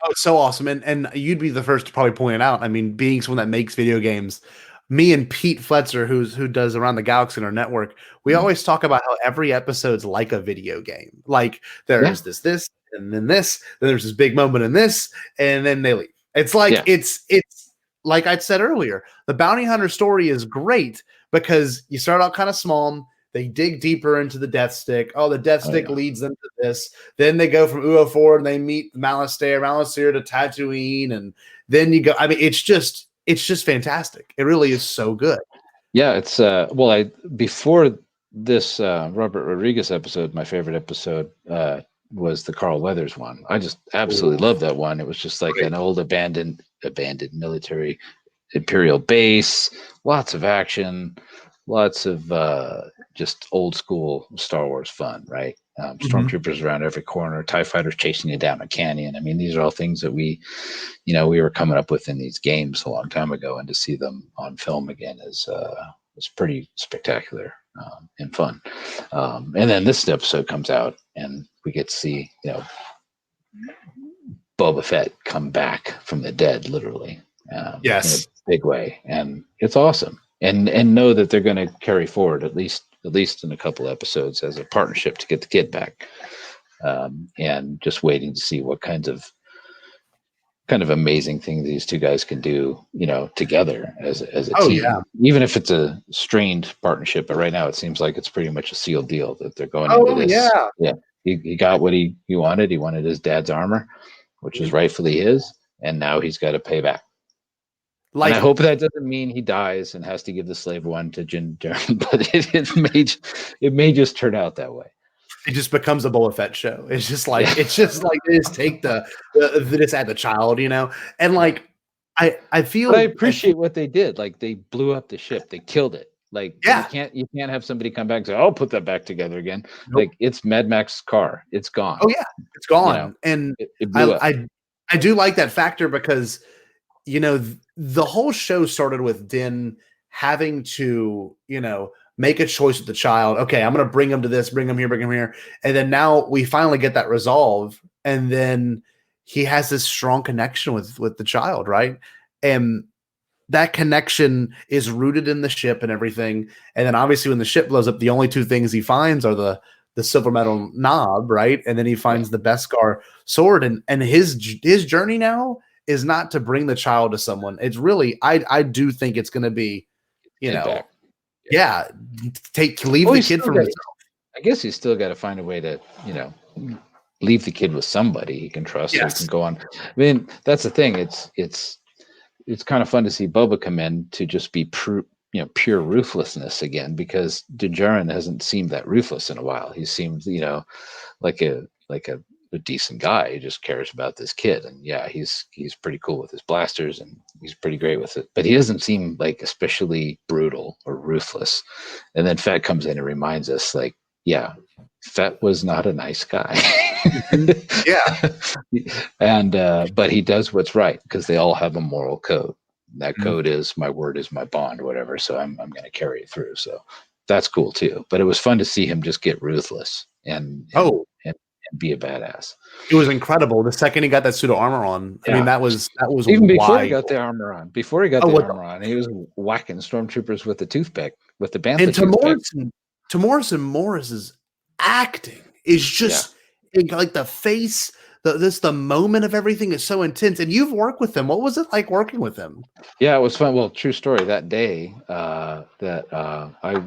Oh, it's so awesome. And you'd be the first to probably point it out. I mean, being someone that makes video games, me and Pete Fletzer, who does Around the Galaxy in our network, we always talk about how every episode's like a video game. Like there's this, and then this, then there's this big moment in this, and then they leave. It's like it's like I said earlier, the bounty hunter story is great because you start out kind of small. They dig deeper into the Death Stick. Oh, the Death Stick leads them to this. Then they go from UO4 and they meet Malastare to Tatooine, and then you go. I mean, it's just fantastic. It really is so good. Yeah, it's before this Robert Rodriguez episode, my favorite episode was the Carl Weathers one. I just absolutely loved that one. It was just like an old abandoned military Imperial base, lots of action, lots of just old school Star Wars fun, right? Stormtroopers around every corner, TIE fighters chasing you down a canyon. I mean, these are all things that we were coming up with in these games a long time ago, and to see them on film again is pretty spectacular and fun. And then this episode comes out, and we get to see Boba Fett come back from the dead, literally, in a big way, and it's awesome. And know that they're going to carry forward at least in a couple episodes as a partnership to get the kid back, and just waiting to see what kind of amazing things these two guys can do, together as a team. Yeah. Even if it's a strained partnership, but right now it seems like it's pretty much a sealed deal that they're going into this. Yeah, he got what he wanted. He wanted his dad's armor, which is rightfully his, and now he's got to pay back. And I hope that doesn't mean he dies and has to give the slave one to Jin Djarin, but it may just turn out that way. It just becomes a Boba Fett show. It's just like they just take they just add the child, and like I feel. But I appreciate what they did. Like they blew up the ship, they killed it. Like you can't have somebody come back and say, "I'll put that back together again." Nope. Like it's Mad Max's car, it's gone. Oh yeah, it's gone, and it blew up. I do like that factor because the whole show started with Din having to, make a choice with the child. Okay, I'm going to bring him to this, bring him here. And then now we finally get that resolve. And then he has this strong connection with the child, right? And that connection is rooted in the ship and everything. And then obviously when the ship blows up, the only two things he finds are the silver metal knob, right? And then he finds the Beskar sword. And his journey now is not to bring the child to someone. It's really, I do think it's going to be, leave the kid from himself. I guess he's still got to find a way to, leave the kid with somebody he can trust. So he can go on. I mean, that's the thing. It's kind of fun to see Boba come in to just be pure ruthlessness again, because Din Djarin hasn't seemed that ruthless in a while. He seems, like a decent guy. He just cares about this kid, and he's pretty cool with his blasters, and he's pretty great with it, but he doesn't seem like especially brutal or ruthless. And then Fett comes in and reminds us, like, Fett was not a nice guy. And but he does what's right, because they all have a moral code. That code is my word is my bond, or whatever, so I'm going to carry it through. So that's cool too. But it was fun to see him just get ruthless and be a badass. It was incredible. The second he got that suit of armor on, I mean, that was even before he got the armor on. Before he got the armor on, he was whacking stormtroopers with the toothpick, with the bantha toothpick. To Morris's acting is just like the face. The moment of everything is so intense. And you've worked with him. What was it like working with him? Yeah, it was fun. Well, true story. That day I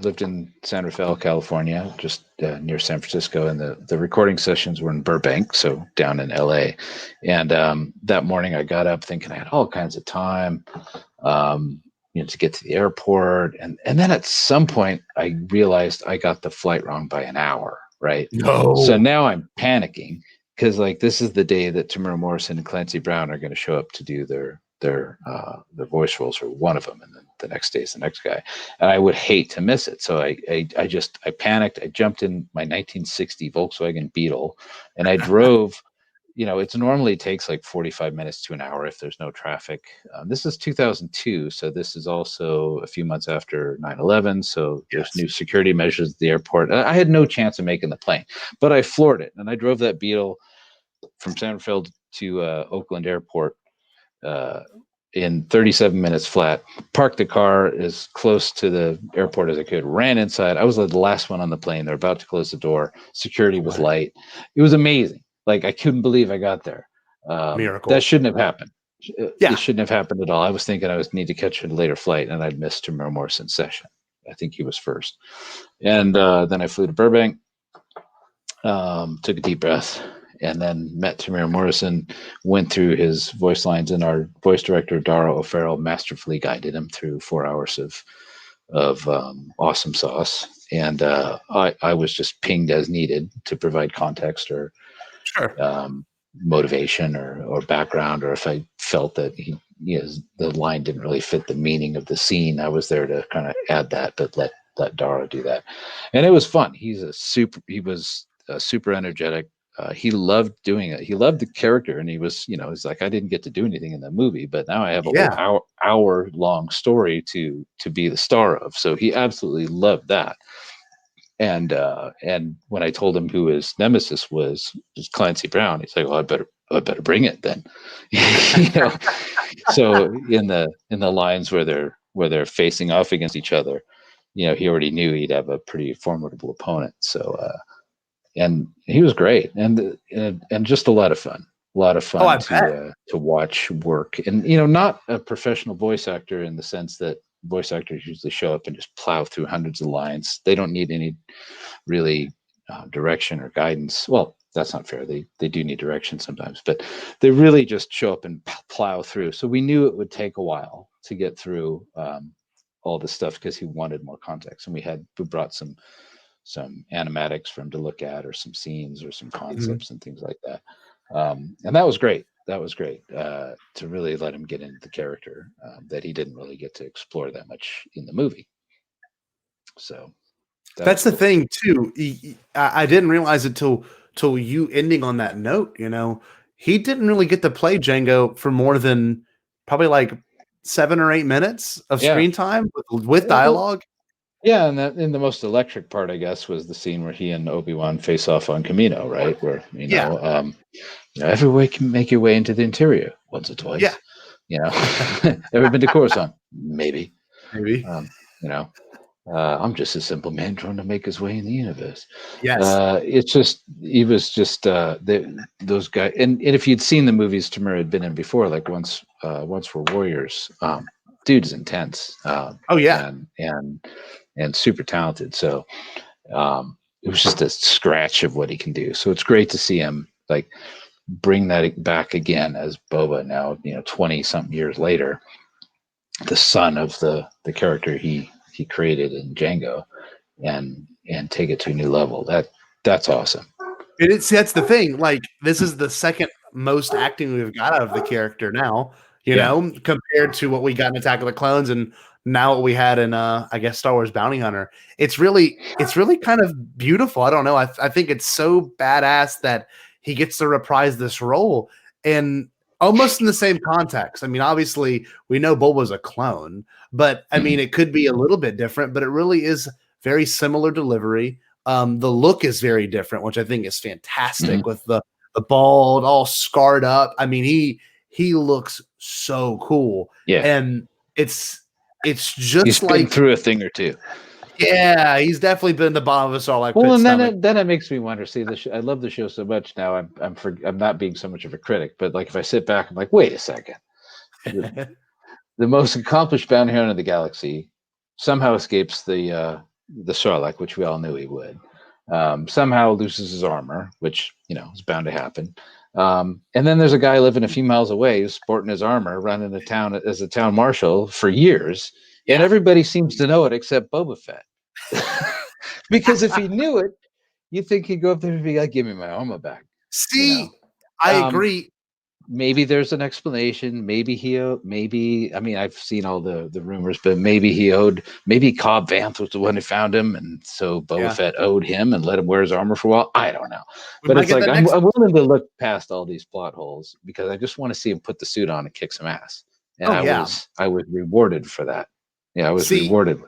lived in San Rafael, California, just near San Francisco, and the recording sessions were in Burbank, so down in LA. And that morning I got up thinking I had all kinds of time to get to the airport. And then at some point I realized I got the flight wrong by an hour, right? No. So now I'm panicking, because like this is the day that Tamara Morrison and Clancy Brown are going to show up to do their voice roles, or one of them, and then the next day is the next guy, and I would hate to miss it. So I panicked. I jumped in my 1960 Volkswagen Beetle, and I drove. It normally takes like 45 minutes to an hour if there's no traffic. This is 2002, so this is also a few months after 9/11. So there's new security measures at the airport. I had no chance of making the plane, but I floored it, and I drove that Beetle from San Rafael to Oakland Airport in 37 minutes flat. Parked the car as close to the airport as I could. Ran inside. I was the last one on the plane. They're about to close the door. Security was light. It was amazing. Like, I couldn't believe I got there. Miracle. That shouldn't have happened. Yeah. It shouldn't have happened at all. I was thinking I was need to catch a later flight, and I'd missed Tamara Morrison's session. I think he was first, and then I flew to Burbank, took a deep breath, and then met Tamara Morrison. Went through his voice lines, and our voice director Dara O'Farrell masterfully guided him through 4 hours of awesome sauce. And I was just pinged as needed to provide context or motivation or background, or if I felt that the line didn't really fit the meaning of the scene, I was there to kind of add that, but let Dara do that. And it was fun. He was super energetic. He loved doing it. He loved the character, and he was, it's like, I didn't get to do anything in the movie, but now I have a whole hour long story to be the star of. So he absolutely loved that. And when I told him who his nemesis was Clancy Brown, he's like, "Well, I better bring it then." So in the lines where they're facing off against each other, he already knew he'd have a pretty formidable opponent. So and he was great, and just a lot of fun. To watch work, and not a professional voice actor in the sense that voice actors usually show up and just plow through hundreds of lines. They don't need any really direction or guidance. Well, that's not fair. They do need direction sometimes, but they really just show up and plow through. So we knew it would take a while to get through all this stuff because he wanted more context, and we brought some animatics for him to look at, or some scenes or some concepts and things like that. And that was great. To really let him get into the character that he didn't really get to explore that much in the movie. So that's the thing too. I didn't realize it till you ending on that note. He didn't really get to play Jango for more than probably like 7 or 8 minutes of screen time with dialogue. Yeah, and the most electric part, I guess, was the scene where he and Obi-Wan face off on Kamino, right? Where everywhere can make your way into the interior once or twice. Yeah. Ever been to Coruscant? Maybe. I'm just a simple man trying to make his way in the universe. Yes. It's just, he was just those guys. And if you'd seen the movies Tamura had been in before, like Once Were Warriors, dude is intense. And super talented. So it was just a scratch of what he can do. So it's great to see him like bring that back again as Boba now, 20 something years later, the son of the character he created in Jango, and take it to a new level. That's awesome. That's the thing. Like, this is the second most acting we've got out of the character now, compared to what we got in Attack of the Clones and now what we had in I guess Star Wars Bounty Hunter. It's really kind of beautiful. I don't know. I think it's so badass that he gets to reprise this role, and almost in the same context. I mean, obviously we know Boba's a clone, but I mean, it could be a little bit different, but it really is very similar delivery. The look is very different, which I think is fantastic, with the bald, all scarred up. I mean, he looks so cool. Yeah. And it's just he's been through a thing or two. Yeah, he's definitely been the bottom of a Sarlacc pit. Well, and then it makes me wonder. See, I love the show so much now. I'm not being so much of a critic, but like if I sit back, I'm like, wait a second. The most accomplished bounty hunter in the galaxy somehow escapes the Sarlacc, which we all knew he would. Somehow loses his armor, which is bound to happen. And then there's a guy living a few miles away who's sporting his armor, running a town as a town marshal for years, and everybody seems to know it except Boba Fett. Because if he knew it, you'd think he'd go up there and be like, "Give me my armor back." See, I agree. Maybe there's an explanation. Maybe I mean, I've seen all the rumors, but maybe Cobb Vanth was the one who found him, and so Boba Fett owed him and let him wear his armor for a while. I don't know. But it's like, I'm willing to look past all these plot holes because I just want to see him put the suit on and kick some ass. And I was rewarded for that. Yeah, I was rewarded.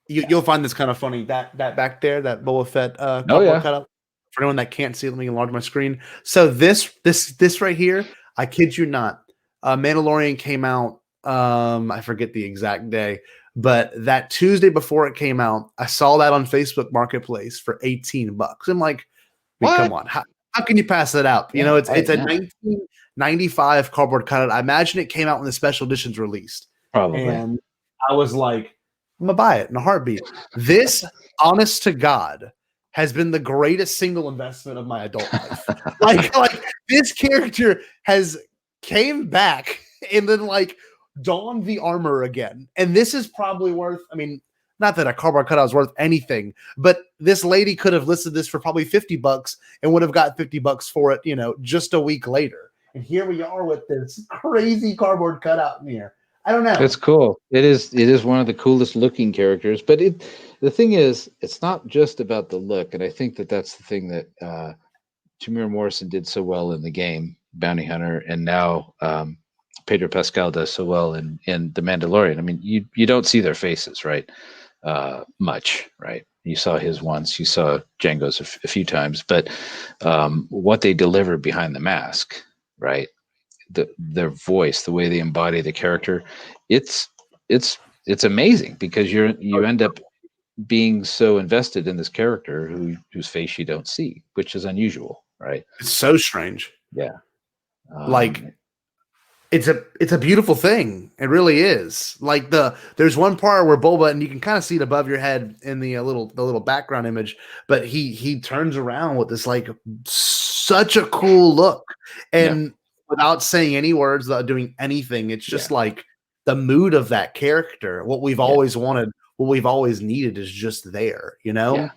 You'll find this kind of funny, that back there, that Boba Fett cut up. For anyone that can't see, let me enlarge my screen. So this right here, I kid you not, Mandalorian came out, I forget the exact day, but that Tuesday before it came out, I saw that on Facebook Marketplace for $18. I'm like, come on, how can you pass that up? You know, it's a yeah. 1995 cardboard cutout. I imagine it came out when the special editions released. Probably. And I was like, I'm gonna buy it in a heartbeat. This, honest to God, has been the greatest single investment of my adult life. like this character has came back and then like donned the armor again. And this is probably worth, I mean, not that a cardboard cutout is worth anything, but this lady could have listed this for probably $50 and would have got $50 for it, you know, just a week later. And here we are with this crazy cardboard cutout in here. I don't know. It's cool. It is one of the coolest looking characters, but the thing is, it's not just about the look, and I think that's the thing that Tamir Morrison did so well in the game, Bounty Hunter, and now Pedro Pascal does so well in The Mandalorian. I mean, you don't see their faces, right? Much, right? You saw his once, you saw Jango's a few times, but what they deliver behind the mask, right? Their voice, the way they embody the character, it's amazing because you end up being so invested in this character whose face you don't see, which is unusual, right? It's so strange. Yeah. Like it's a beautiful thing. It really is. Like there's one part where Boba, and you can kind of see it above your head in the little background image, but he turns around with this like such a cool look, and without saying any words, without doing anything, it's just like the mood of that character. What we've always wanted, what we've always needed is just there, you know?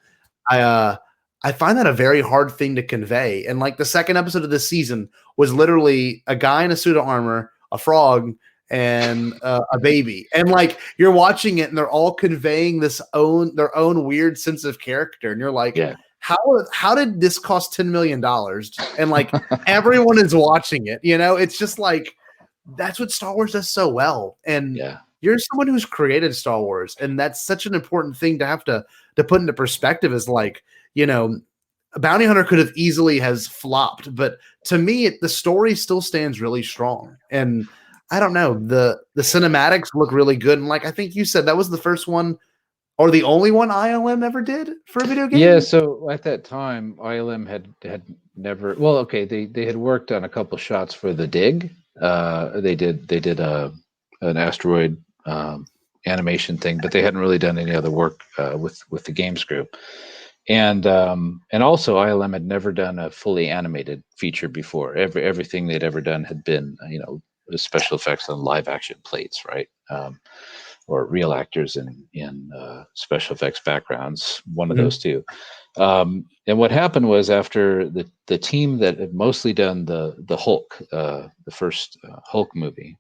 Yeah. I find that a very hard thing to convey. And like the second episode of this season was literally a guy in a suit of armor, a frog, and a baby. And like you're watching it and they're all conveying their own weird sense of character. And you're like, how did this cost $10 million? And like everyone is watching it, you know, it's just like, that's what Star Wars does so well. And you're someone who's created Star Wars. And that's such an important thing to have to put into perspective, is like, you know, Bounty Hunter could have easily has flopped, but to me, the story still stands really strong. And I don't know, the cinematics look really good. And like, I think you said that was the first one or the only one ILM ever did for a video game. Yeah. So at that time, ILM had never, well, okay. They had worked on a couple shots for The Dig. They did an asteroid animation thing, but they hadn't really done any other work with the games group. And also ILM had never done a fully animated feature before. Everything they'd ever done had been, you know, special effects on live action plates, right? Or real actors in special effects backgrounds, one of those two. And what happened was, after the team that had mostly done the Hulk, the first Hulk movie,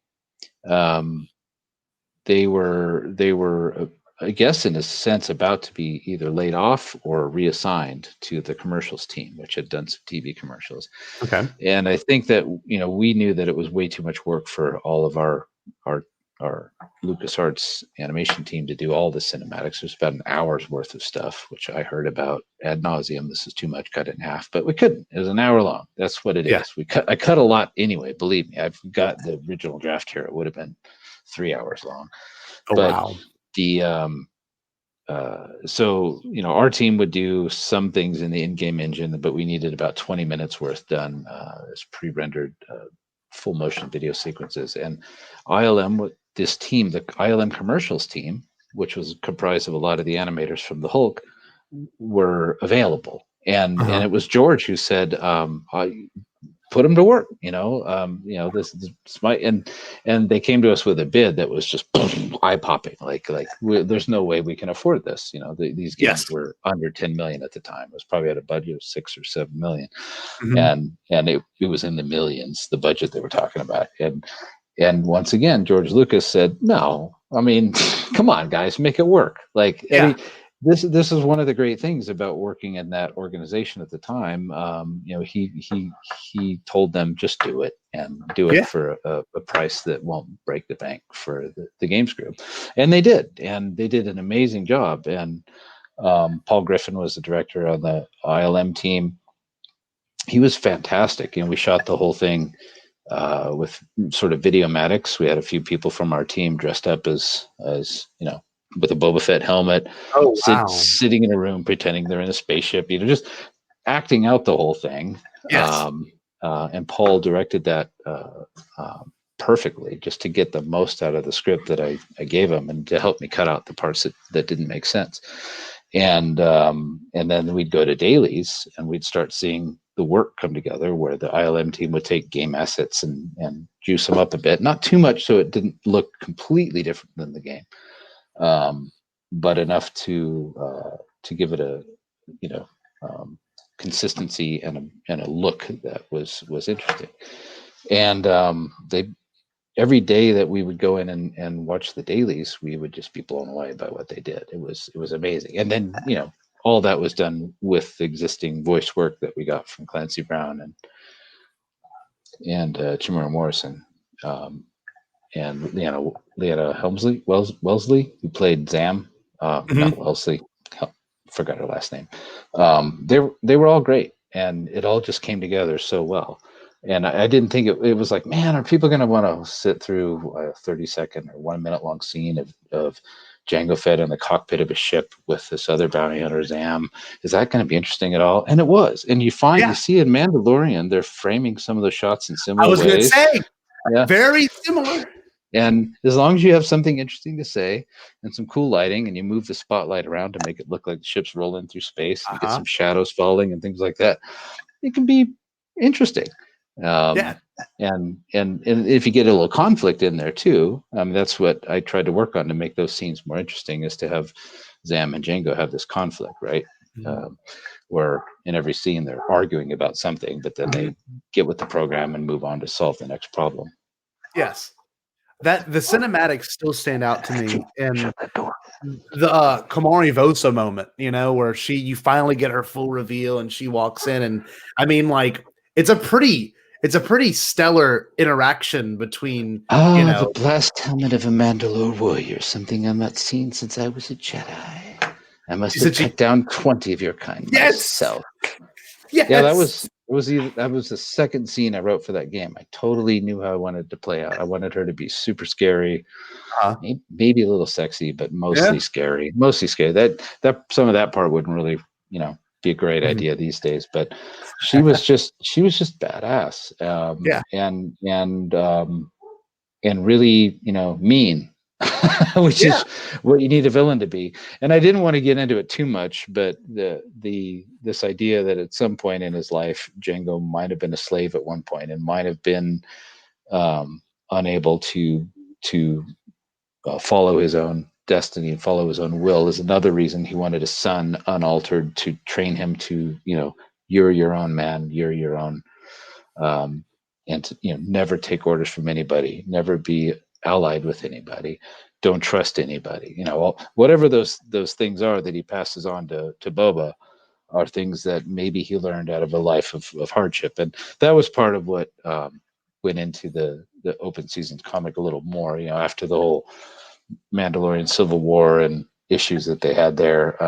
they were I guess in a sense about to be either laid off or reassigned to the commercials team, which had done some TV commercials. Okay. And I think that, you know, we knew that it was way too much work for all of our LucasArts animation team to do all the cinematics. There's about an hour's worth of stuff, which I heard about ad nauseum. This is too much, cut it in half, but we couldn't. It was an hour long. That's what it is. I cut a lot anyway. Believe me, I've got the original draft here. It would have been 3 hours long. Oh, but wow. So, you know, our team would do some things in the in-game engine, but we needed about 20 minutes worth done as pre-rendered full motion video sequences. And ILM, this team, the ILM commercials team, which was comprised of a lot of the animators from the Hulk, were available. And it was George who said, put them to work, this might, and they came to us with a bid that was just eye popping. Like there's no way we can afford this. These games were under 10 million at the time. It was probably at a budget of 6 or 7 million. And it was in the millions, the budget they were talking about. And once again, George Lucas said, no, I mean, come on guys, make it work. This is one of the great things about working in that organization at the time. He told them, just do it, and do it for a price that won't break the bank for the games group. And they did, and they did an amazing job. And Paul Griffin was the director on the ILM team. He was fantastic, and we shot the whole thing with sort of Videomatics. We had a few people from our team dressed up as with a Boba Fett helmet, sitting in a room pretending they're in a spaceship, just acting out the whole thing. Yes. And Paul directed that perfectly, just to get the most out of the script that I gave him, and to help me cut out the parts that didn't make sense. And then we'd go to dailies, and we'd start seeing the work come together, where the ILM team would take game assets and juice them up a bit, not too much so it didn't look completely different than the game, but enough to give it a consistency and a look that was interesting. And they, every day that we would go in and watch the dailies, we would just be blown away by what they did. It was amazing. And then, all that was done with the existing voice work that we got from Clancy Brown and Chimera Morrison, and Leanna Wellesley, who played Zam, not Wellesley, forgot her last name. They were all great, and it all just came together so well. And I didn't think it was like, man, are people going to want to sit through a 30-second or 1 minute long scene of Jango Fett in the cockpit of a ship with this other bounty hunter, Zam? Is that going to be interesting at all? And it was. And you see in Mandalorian, they're framing some of the shots in similar ways. I was going to say, very similar. And as long as you have something interesting to say and some cool lighting, and you move the spotlight around to make it look like the ship's rolling through space, and get some shadows falling and things like that, it can be interesting. And if you get a little conflict in there too, that's what I tried to work on to make those scenes more interesting, is to have Zam and Jango have this conflict, right? Where in every scene they're arguing about something, but then they get with the program and move on to solve the next problem. Yes. That the cinematics still stand out to me, and the Kamari Vosa moment, where you finally get her full reveal and she walks in, and I mean, like, it's a pretty stellar interaction between the blast helmet of a Mandalore warrior, something I'm not seen since I was a Jedi. I must have cut down 20 of your kind myself. Yes. Yeah, that was the second scene I wrote for that game. I totally knew how I wanted to play out. I wanted her to be super scary, maybe a little sexy, but mostly scary. Mostly scary. That some of that part wouldn't really, be a great idea these days. But she was just badass. And really, mean. Which is what you need a villain to be. And I didn't want to get into it too much, but this idea that at some point in his life, Jango might have been a slave at one point and might have been unable to follow his own destiny and follow his own will is another reason he wanted a son unaltered, to train him to, you're your own man, you're your own, and to, never take orders from anybody, never be allied with anybody, don't trust anybody, whatever those things are that he passes on to Boba are things that maybe he learned out of a life of hardship. And that was part of what went into the open season comic a little more, after the whole Mandalorian Civil War and issues that they had there,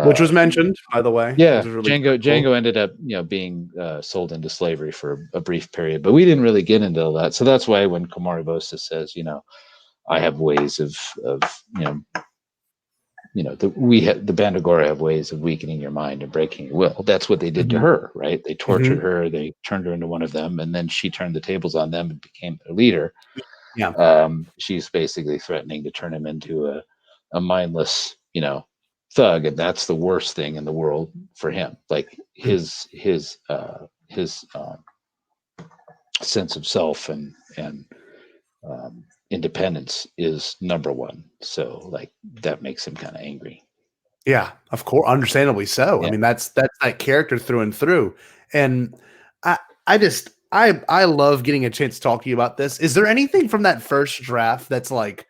which was mentioned, by the way. Yeah, really Jango ended up, being sold into slavery for a brief period, but we didn't really get into all that. So that's why when Kamari Vosa says, I have ways of the Band of Gora have ways of weakening your mind and breaking your will. That's what they did to her, right? They tortured her, they turned her into one of them, and then she turned the tables on them and became their leader. Yeah. She's basically threatening to turn him into a mindless, thug, and that's the worst thing in the world for him. Like his sense of self and independence is number one. So like that makes him kind of angry. Yeah, of course, understandably so. Yeah. I mean, that's that character through and through. And I love getting a chance to talk to you about this. Is there anything from that first draft that's like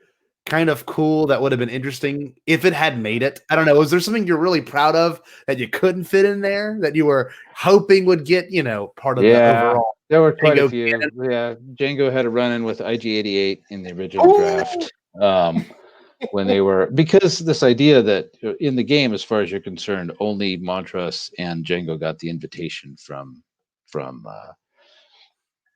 kind of cool that would have been interesting if it had made it? I don't know. Was there something you're really proud of that you couldn't fit in there that you were hoping would get, part of the overall? There were quite a few. Yeah, Jango had a run-in with IG-88 in the original draft. When they were, because this idea that in the game, as far as you're concerned, only Montrose and Jango got the invitation from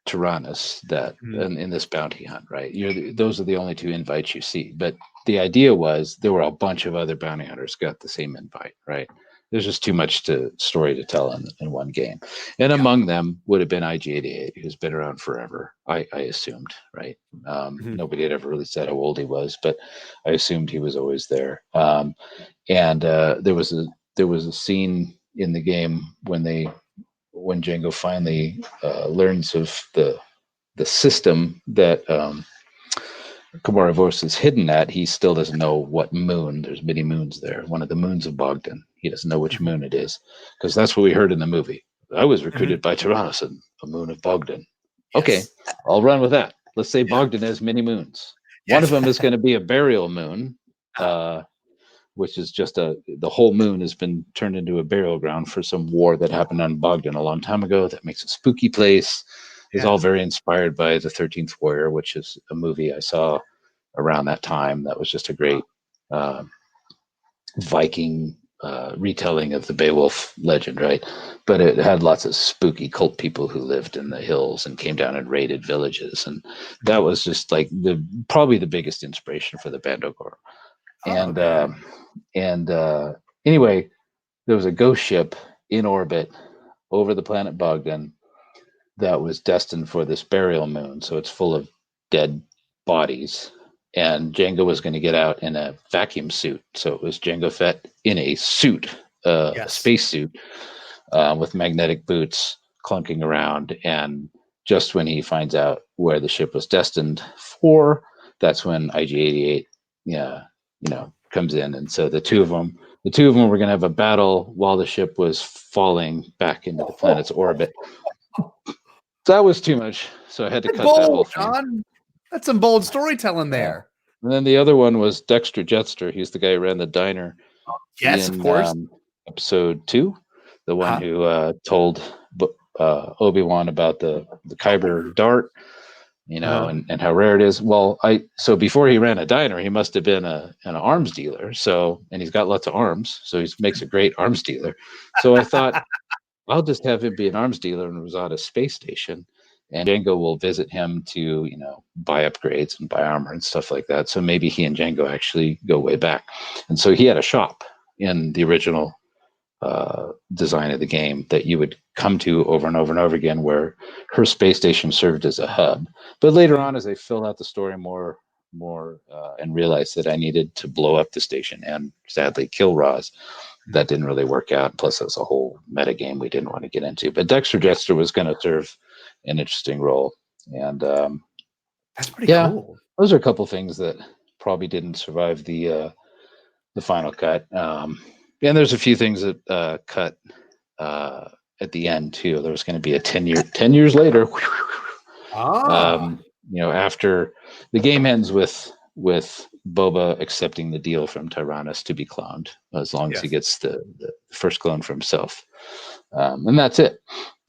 Tyrannus that in this bounty hunt, right? Those are the only two invites you see. But the idea was there were a bunch of other bounty hunters got the same invite, right? there's just too much story to tell in one game. And among them would have been IG-88, who's been around forever. I assumed, right? Nobody had ever really said how old he was, but I assumed he was always there. And there was a scene in the game when Jango finally learns of the system that Komorravos is hidden at. He still doesn't know what moon. There's many moons there. One of the moons of Bogdan. He doesn't know which moon it is, because that's what we heard in the movie. I was recruited by Tyrannus, a moon of Bogdan. Yes. Okay, I'll run with that. Let's say Bogdan has many moons. Yes. One of them is going to be a burial moon, which is just the whole moon has been turned into a burial ground for some war that happened on Bogdan a long time ago. That makes a spooky place. It's all very inspired by The 13th Warrior, which is a movie I saw around that time. That was just a great Viking retelling of the Beowulf legend, right? But it had lots of spooky cult people who lived in the hills and came down and raided villages. And that was just like probably the biggest inspiration for the Bandogor. Anyway, there was a ghost ship in orbit over the planet Bogdan that was destined for this burial moon. So it's full of dead bodies. And Jango was going to get out in a vacuum suit. So it was Jango Fett in a suit, a space suit, with magnetic boots clunking around. And just when he finds out where the ship was destined for, that's when IG-88, comes in. And so the two of them were going to have a battle while the ship was falling back into the planet's orbit. That was too much, so I had to cut that whole thing. John. That's some bold storytelling there. And then the other one was Dexter Jetster. He's the guy who ran the diner. Yes, of course. Episode 2, the one who told Obi-Wan about the Kyber dart, and how rare it is. Well, so before he ran a diner, he must have been an arms dealer. So, and he's got lots of arms, so he makes a great arms dealer. So I thought, I'll just have him be an arms dealer and was on a space station, and Jango will visit him to, buy upgrades and buy armor and stuff like that. So maybe he and Jango actually go way back. And so he had a shop in the original design of the game that you would come to over and over and over again, where her space station served as a hub. But later on, as I filled out the story more and realized that I needed to blow up the station and sadly kill Roz, that didn't really work out. Plus, it was a whole meta game we didn't want to get into. But Dexter Jetster was going to serve an interesting role. And that's pretty cool. Those are a couple things that probably didn't survive the final cut. And there's a few things that cut at the end too. There was going to be a 10 years later. After the game ends with Boba accepting the deal from Tyrannus to be cloned, as long as he gets the first clone for himself, and that's it.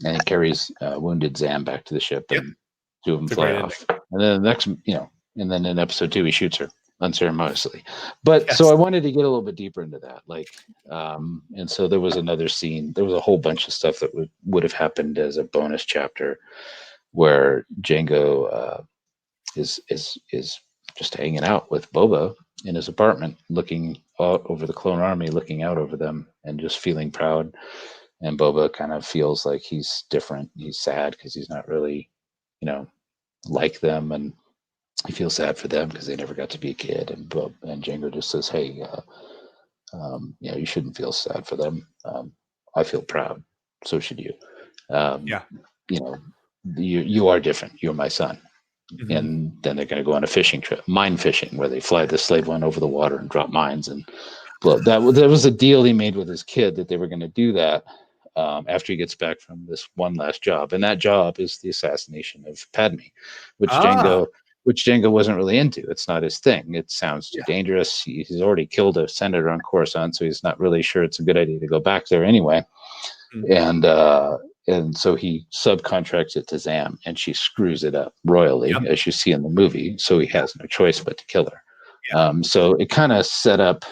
And he carries wounded Zam back to the ship, and two of them fly off. And then the next, and then in episode 2, he shoots her unceremoniously. But so I wanted to get a little bit deeper into that, and so there was another scene. There was a whole bunch of stuff that would have happened as a bonus chapter, where Jango is just hanging out with Boba in his apartment, looking out over the clone army, looking out over them, and just feeling proud. And Boba kind of feels like he's different. He's sad because he's not really, like them, and he feels sad for them because they never got to be a kid. And Jango just says, "Hey, you shouldn't feel sad for them. I feel proud. So should you. You are different. You're my son." Mm-hmm. And then they're going to go on a fishing trip, mine fishing, where they fly the slave one over the water and drop mines. And that was a deal he made with his kid, that they were going to do that after he gets back from this one last job. And that job is the assassination of Padme, which Jango wasn't really into. It's not his thing. It sounds too dangerous. He's already killed a senator on Coruscant, so he's not really sure it's a good idea to go back there anyway. Mm-hmm. And so he subcontracts it to Zam, and she screws it up royally, as you see in the movie. So he has no choice but to kill her. Yeah. So it kind of set up,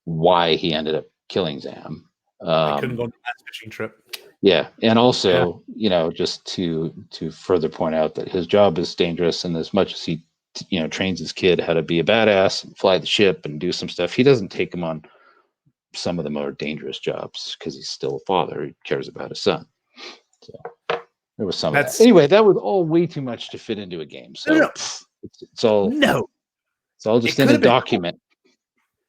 why he ended up killing Zam. I couldn't go on that fishing trip. Yeah, and also, just to further point out that his job is dangerous, and as much as he, trains his kid how to be a badass and fly the ship and do some stuff, he doesn't take him on some of the more dangerous jobs because he's still a father. He cares about his son. So there was some of that. Anyway, that was all way too much to fit into a game. So it's all just in a document.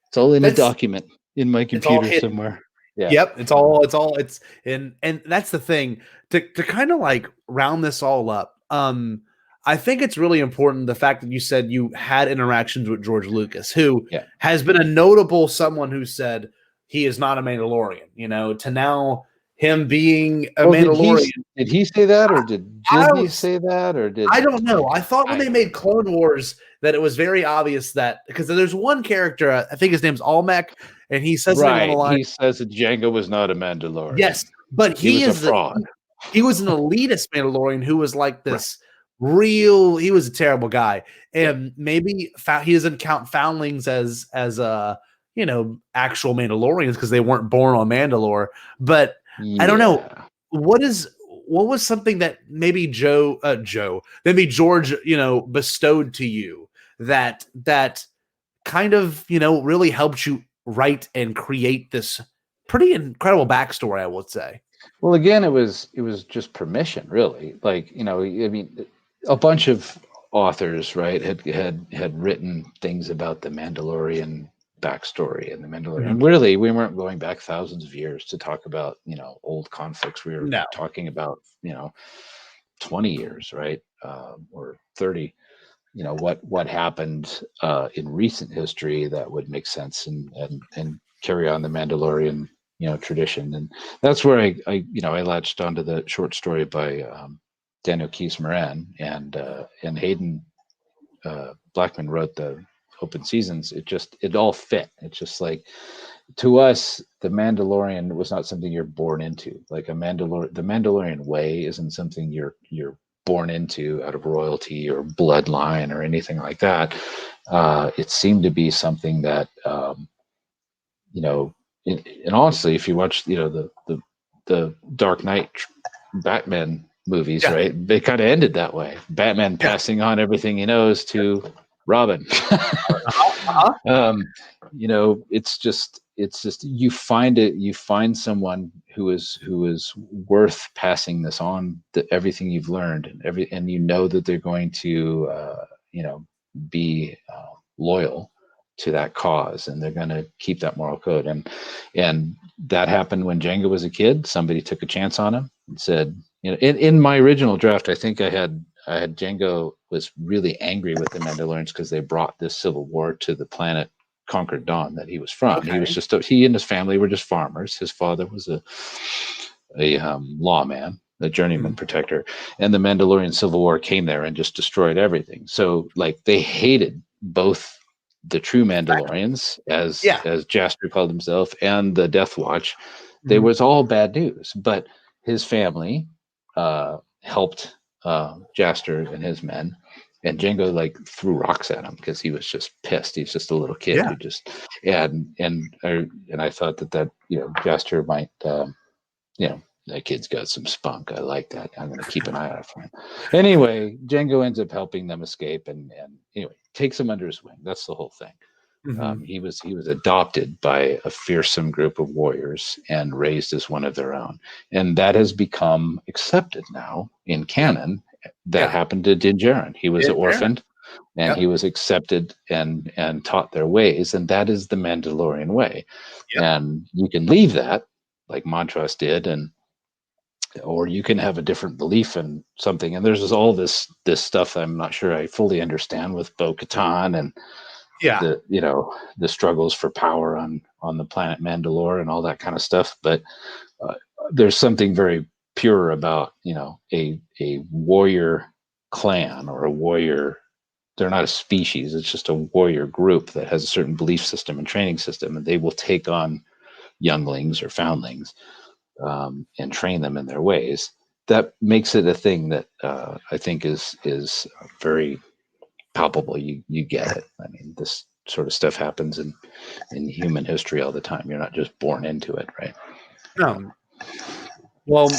It's all in a document in my computer somewhere. Yeah. Yep. And that's the thing to kind of like round this all up. I think it's really important the fact that you said you had interactions with George Lucas, who has been a notable someone who said he is not a Mandalorian, to now him being a Mandalorian. Did he say that, or did Disney say that, or did I don't know. I thought when they made Clone Wars that it was very obvious that, because there's one character, I think his name's Almec, and he says something on the line. He says that Jango was not a Mandalorian. Yes, but he was a fraud. He was an elitist Mandalorian who was like this he was a terrible guy, and maybe he doesn't count foundlings as actual Mandalorians because they weren't born on Mandalore. But I don't know what was something that maybe George bestowed to you that kind of really helped you write and create this pretty incredible backstory, I would say. Well, again, it was just permission, really. Like, I mean, a bunch of authors, right, had written things about the Mandalorian backstory and the Mandalorian. And really, we weren't going back thousands of years to talk about, old conflicts. We were talking about, 20 years, right, or 30. What happened in recent history that would make sense and carry on the Mandalorian tradition. And that's where I latched onto the short story by Daniel Keys Moran and Hayden Blackman wrote the Open Seasons. It all fit. It's just like, to us, the Mandalorian was not something you're born into. Like the Mandalorian way isn't something you're born into out of royalty or bloodline or anything like that. It seemed to be something that and honestly, if you watch the Dark Knight Batman movies, right, they kind of ended that way. Batman passing on everything he knows to Robin. It's just you find someone who is worth passing this on, everything you've learned and that they're going to be loyal to that cause, and they're going to keep that moral code. And that happened when Jango was a kid. Somebody took a chance on him and said, in my original draft, I think I had Jango was really angry with the Mandalorians because they brought this civil war to the planet Conquered Dawn that he was from. Okay. He was he and his family were just farmers. His father was a lawman, a journeyman protector, and the Mandalorian civil war came there and just destroyed everything. So like they hated both the true Mandalorians, as Jaster called himself, and the Death Watch. They was all bad news, but his family helped Jaster and his men, and Jango like threw rocks at him because he was just pissed. He's just a little kid who just and I thought that Jaster might that kid's got some spunk. I like that. I'm going to keep an eye out for him. Anyway, Jango ends up helping them escape, and anyway, takes him under his wing. That's the whole thing. Mm-hmm. He was adopted by a fearsome group of warriors and raised as one of their own, and that has become accepted now in canon. That happened to Din Djarin. He was orphaned, and he was accepted and taught their ways, and that is the Mandalorian way. Yep. And you can leave that, like Montrose did, or you can have a different belief in something. And there's all this stuff I'm not sure I fully understand with Bo-Katan and the struggles for power on the planet Mandalore and all that kind of stuff. But there's something very pure about a warrior clan or a warrior. They're not a species. It's just a warrior group that has a certain belief system and training system, and they will take on younglings or foundlings and train them in their ways. That makes it a thing that I think is very palpable. You get it. I mean, this sort of stuff happens in human history all the time. You're not just born into it, right? No. Well,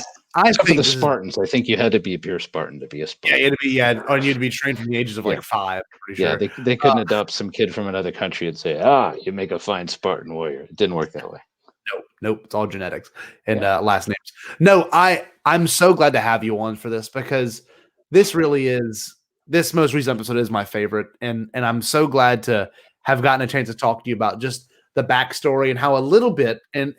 for the Spartans, I think you had to be a pure Spartan to be a Spartan. Yeah, you had to be trained from the ages of like 5. Yeah, sure. They couldn't adopt some kid from another country and say, you make a fine Spartan warrior. It didn't work that way. Nope, it's all genetics and last names. No, I'm so glad to have you on for this because this really is this most recent episode is my favorite, and I'm so glad to have gotten a chance to talk to you about just the backstory and how a little bit, and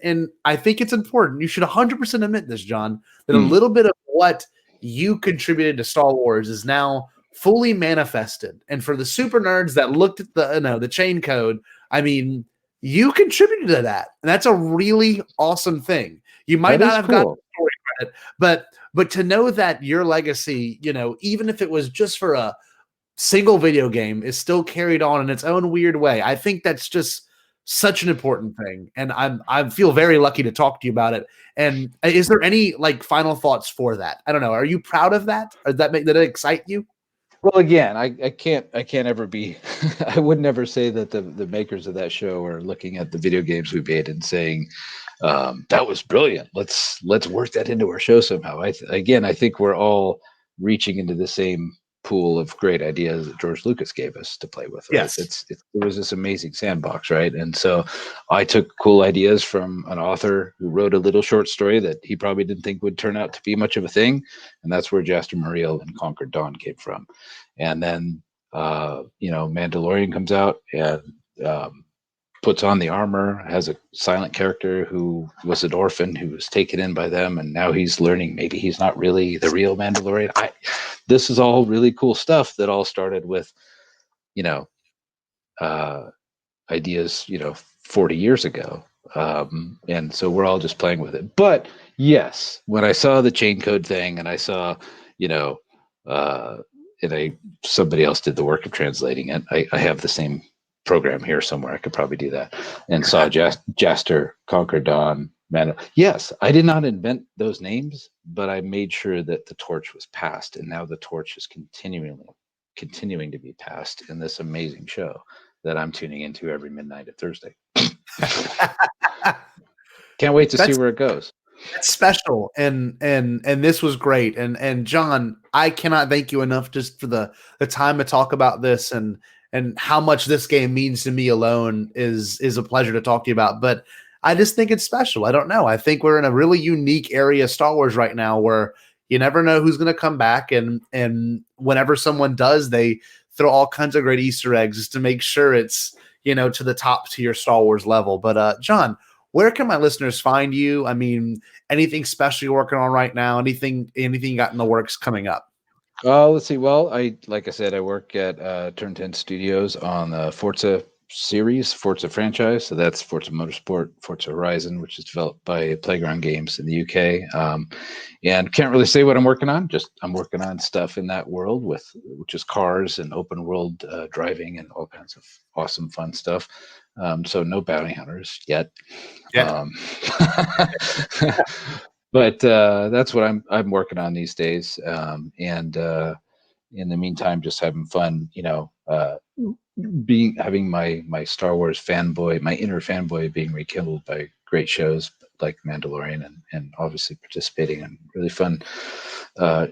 I think it's important. You should 100% admit this, John, that a little bit of what you contributed to Star Wars is now fully manifested. And for the super nerds that looked at the chain code, I mean, you contributed to that, and that's a really awesome thing. You might not have gotten story credit, but to know that your legacy, even if it was just for a single video game, is still carried on in its own weird way. I think that's just such an important thing, and I feel very lucky to talk to you about it. And is there any final thoughts for that? I don't know. Are you proud of that? Or did it excite you? Well, again, I can't ever be. I would never say that the makers of that show are looking at the video games we made and saying that was brilliant. Let's work that into our show somehow. I think we're all reaching into the same pool of great ideas that George Lucas gave us to play with. Right? Yes, it was this amazing sandbox, right? And so I took cool ideas from an author who wrote a little short story that he probably didn't think would turn out to be much of a thing, and that's where Jaster Muriel and Conquered Dawn came from. And then Mandalorian comes out and puts on the armor, has a silent character who was an orphan who was taken in by them, and now he's learning maybe he's not really the real Mandalorian. This is all really cool stuff that all started with, ideas, 40 years ago. And so we're all just playing with it. But yes, when I saw the chain code thing and I saw, somebody else did the work of translating it. I have the same program here somewhere. I could probably do that. And saw Jaster, Conquer Dawn, Man. Yes, I did not invent those names, but I made sure that the torch was passed, and now the torch is continuing to be passed in this amazing show that I'm tuning into every midnight at Thursday. Can't wait to see where it goes. It's special, and this was great. And John, I cannot thank you enough just for the time to talk about this and how much this game means to me alone is a pleasure to talk to you about. But I just think it's special. I don't know. I think we're in a really unique area of Star Wars right now where you never know who's going to come back. And whenever someone does, they throw all kinds of great Easter eggs just to make sure it's, to the top tier Star Wars level. But John, where can my listeners find you? I mean, anything special you're working on right now? Anything you got in the works coming up? Let's see. Well, like I said, I work at Turn 10 Studios on the Forza franchise. So that's Forza Motorsport, Forza Horizon, which is developed by Playground Games in the UK. And can't really say what I'm working on. Just I'm working on stuff in that world which is cars and open world driving and all kinds of awesome fun stuff. So no bounty hunters yet. Yeah. But that's what I'm working on these days. And in the meantime, just having fun, having my Star Wars fanboy, my inner fanboy being rekindled by great shows like Mandalorian and obviously participating in really fun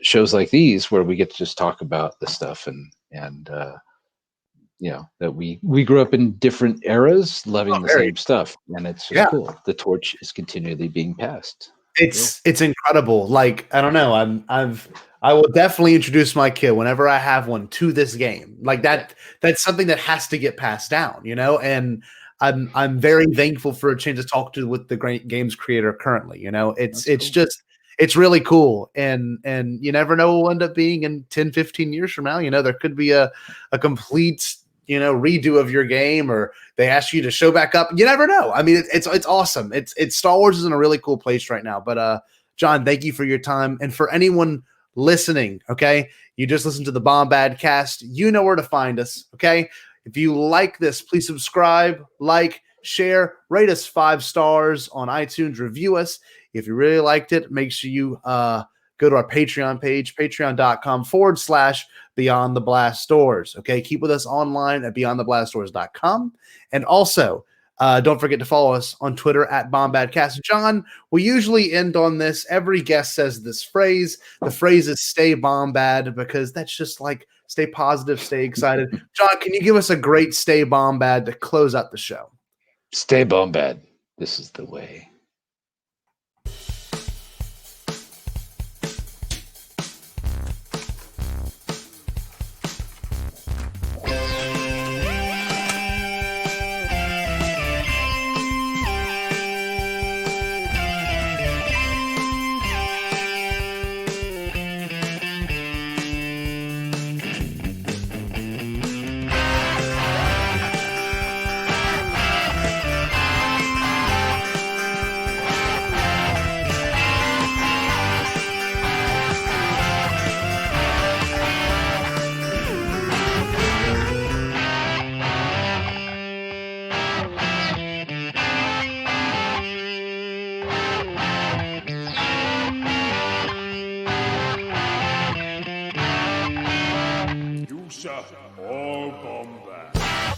shows like these where we get to just talk about the stuff and that we grew up in different eras loving the same stuff, and it's just cool. The torch is continually being passed. It's incredible. Like, I don't know. I will definitely introduce my kid whenever I have one to this game. Like that's something that has to get passed down, and I'm very thankful for a chance to talk with the great games creator currently. It's really cool. And you never know what will end up being in 10, 15 years from now. There could be a complete redo of your game, or they ask you to show back up. You never know. I mean, it's awesome. It's Star Wars is in a really cool place right now. But John, thank you for your time. And for anyone listening, okay, you just listened to the Bombadcast. You know where to find us, okay? If you like this, please subscribe, like, share, rate us 5 stars on iTunes, review us. If you really liked it, make sure you go to our Patreon page, patreon.com/Beyond the Blast Stores. Okay, keep with us online at beyondtheblaststores.com. And also, don't forget to follow us on Twitter at Bombadcast. John, we usually end on this. Every guest says this phrase. The phrase is stay Bombad, because that's just like stay positive, stay excited. John, can you give us a great stay Bombad to close out the show? Stay Bombad. This is the way. producer or Bombad.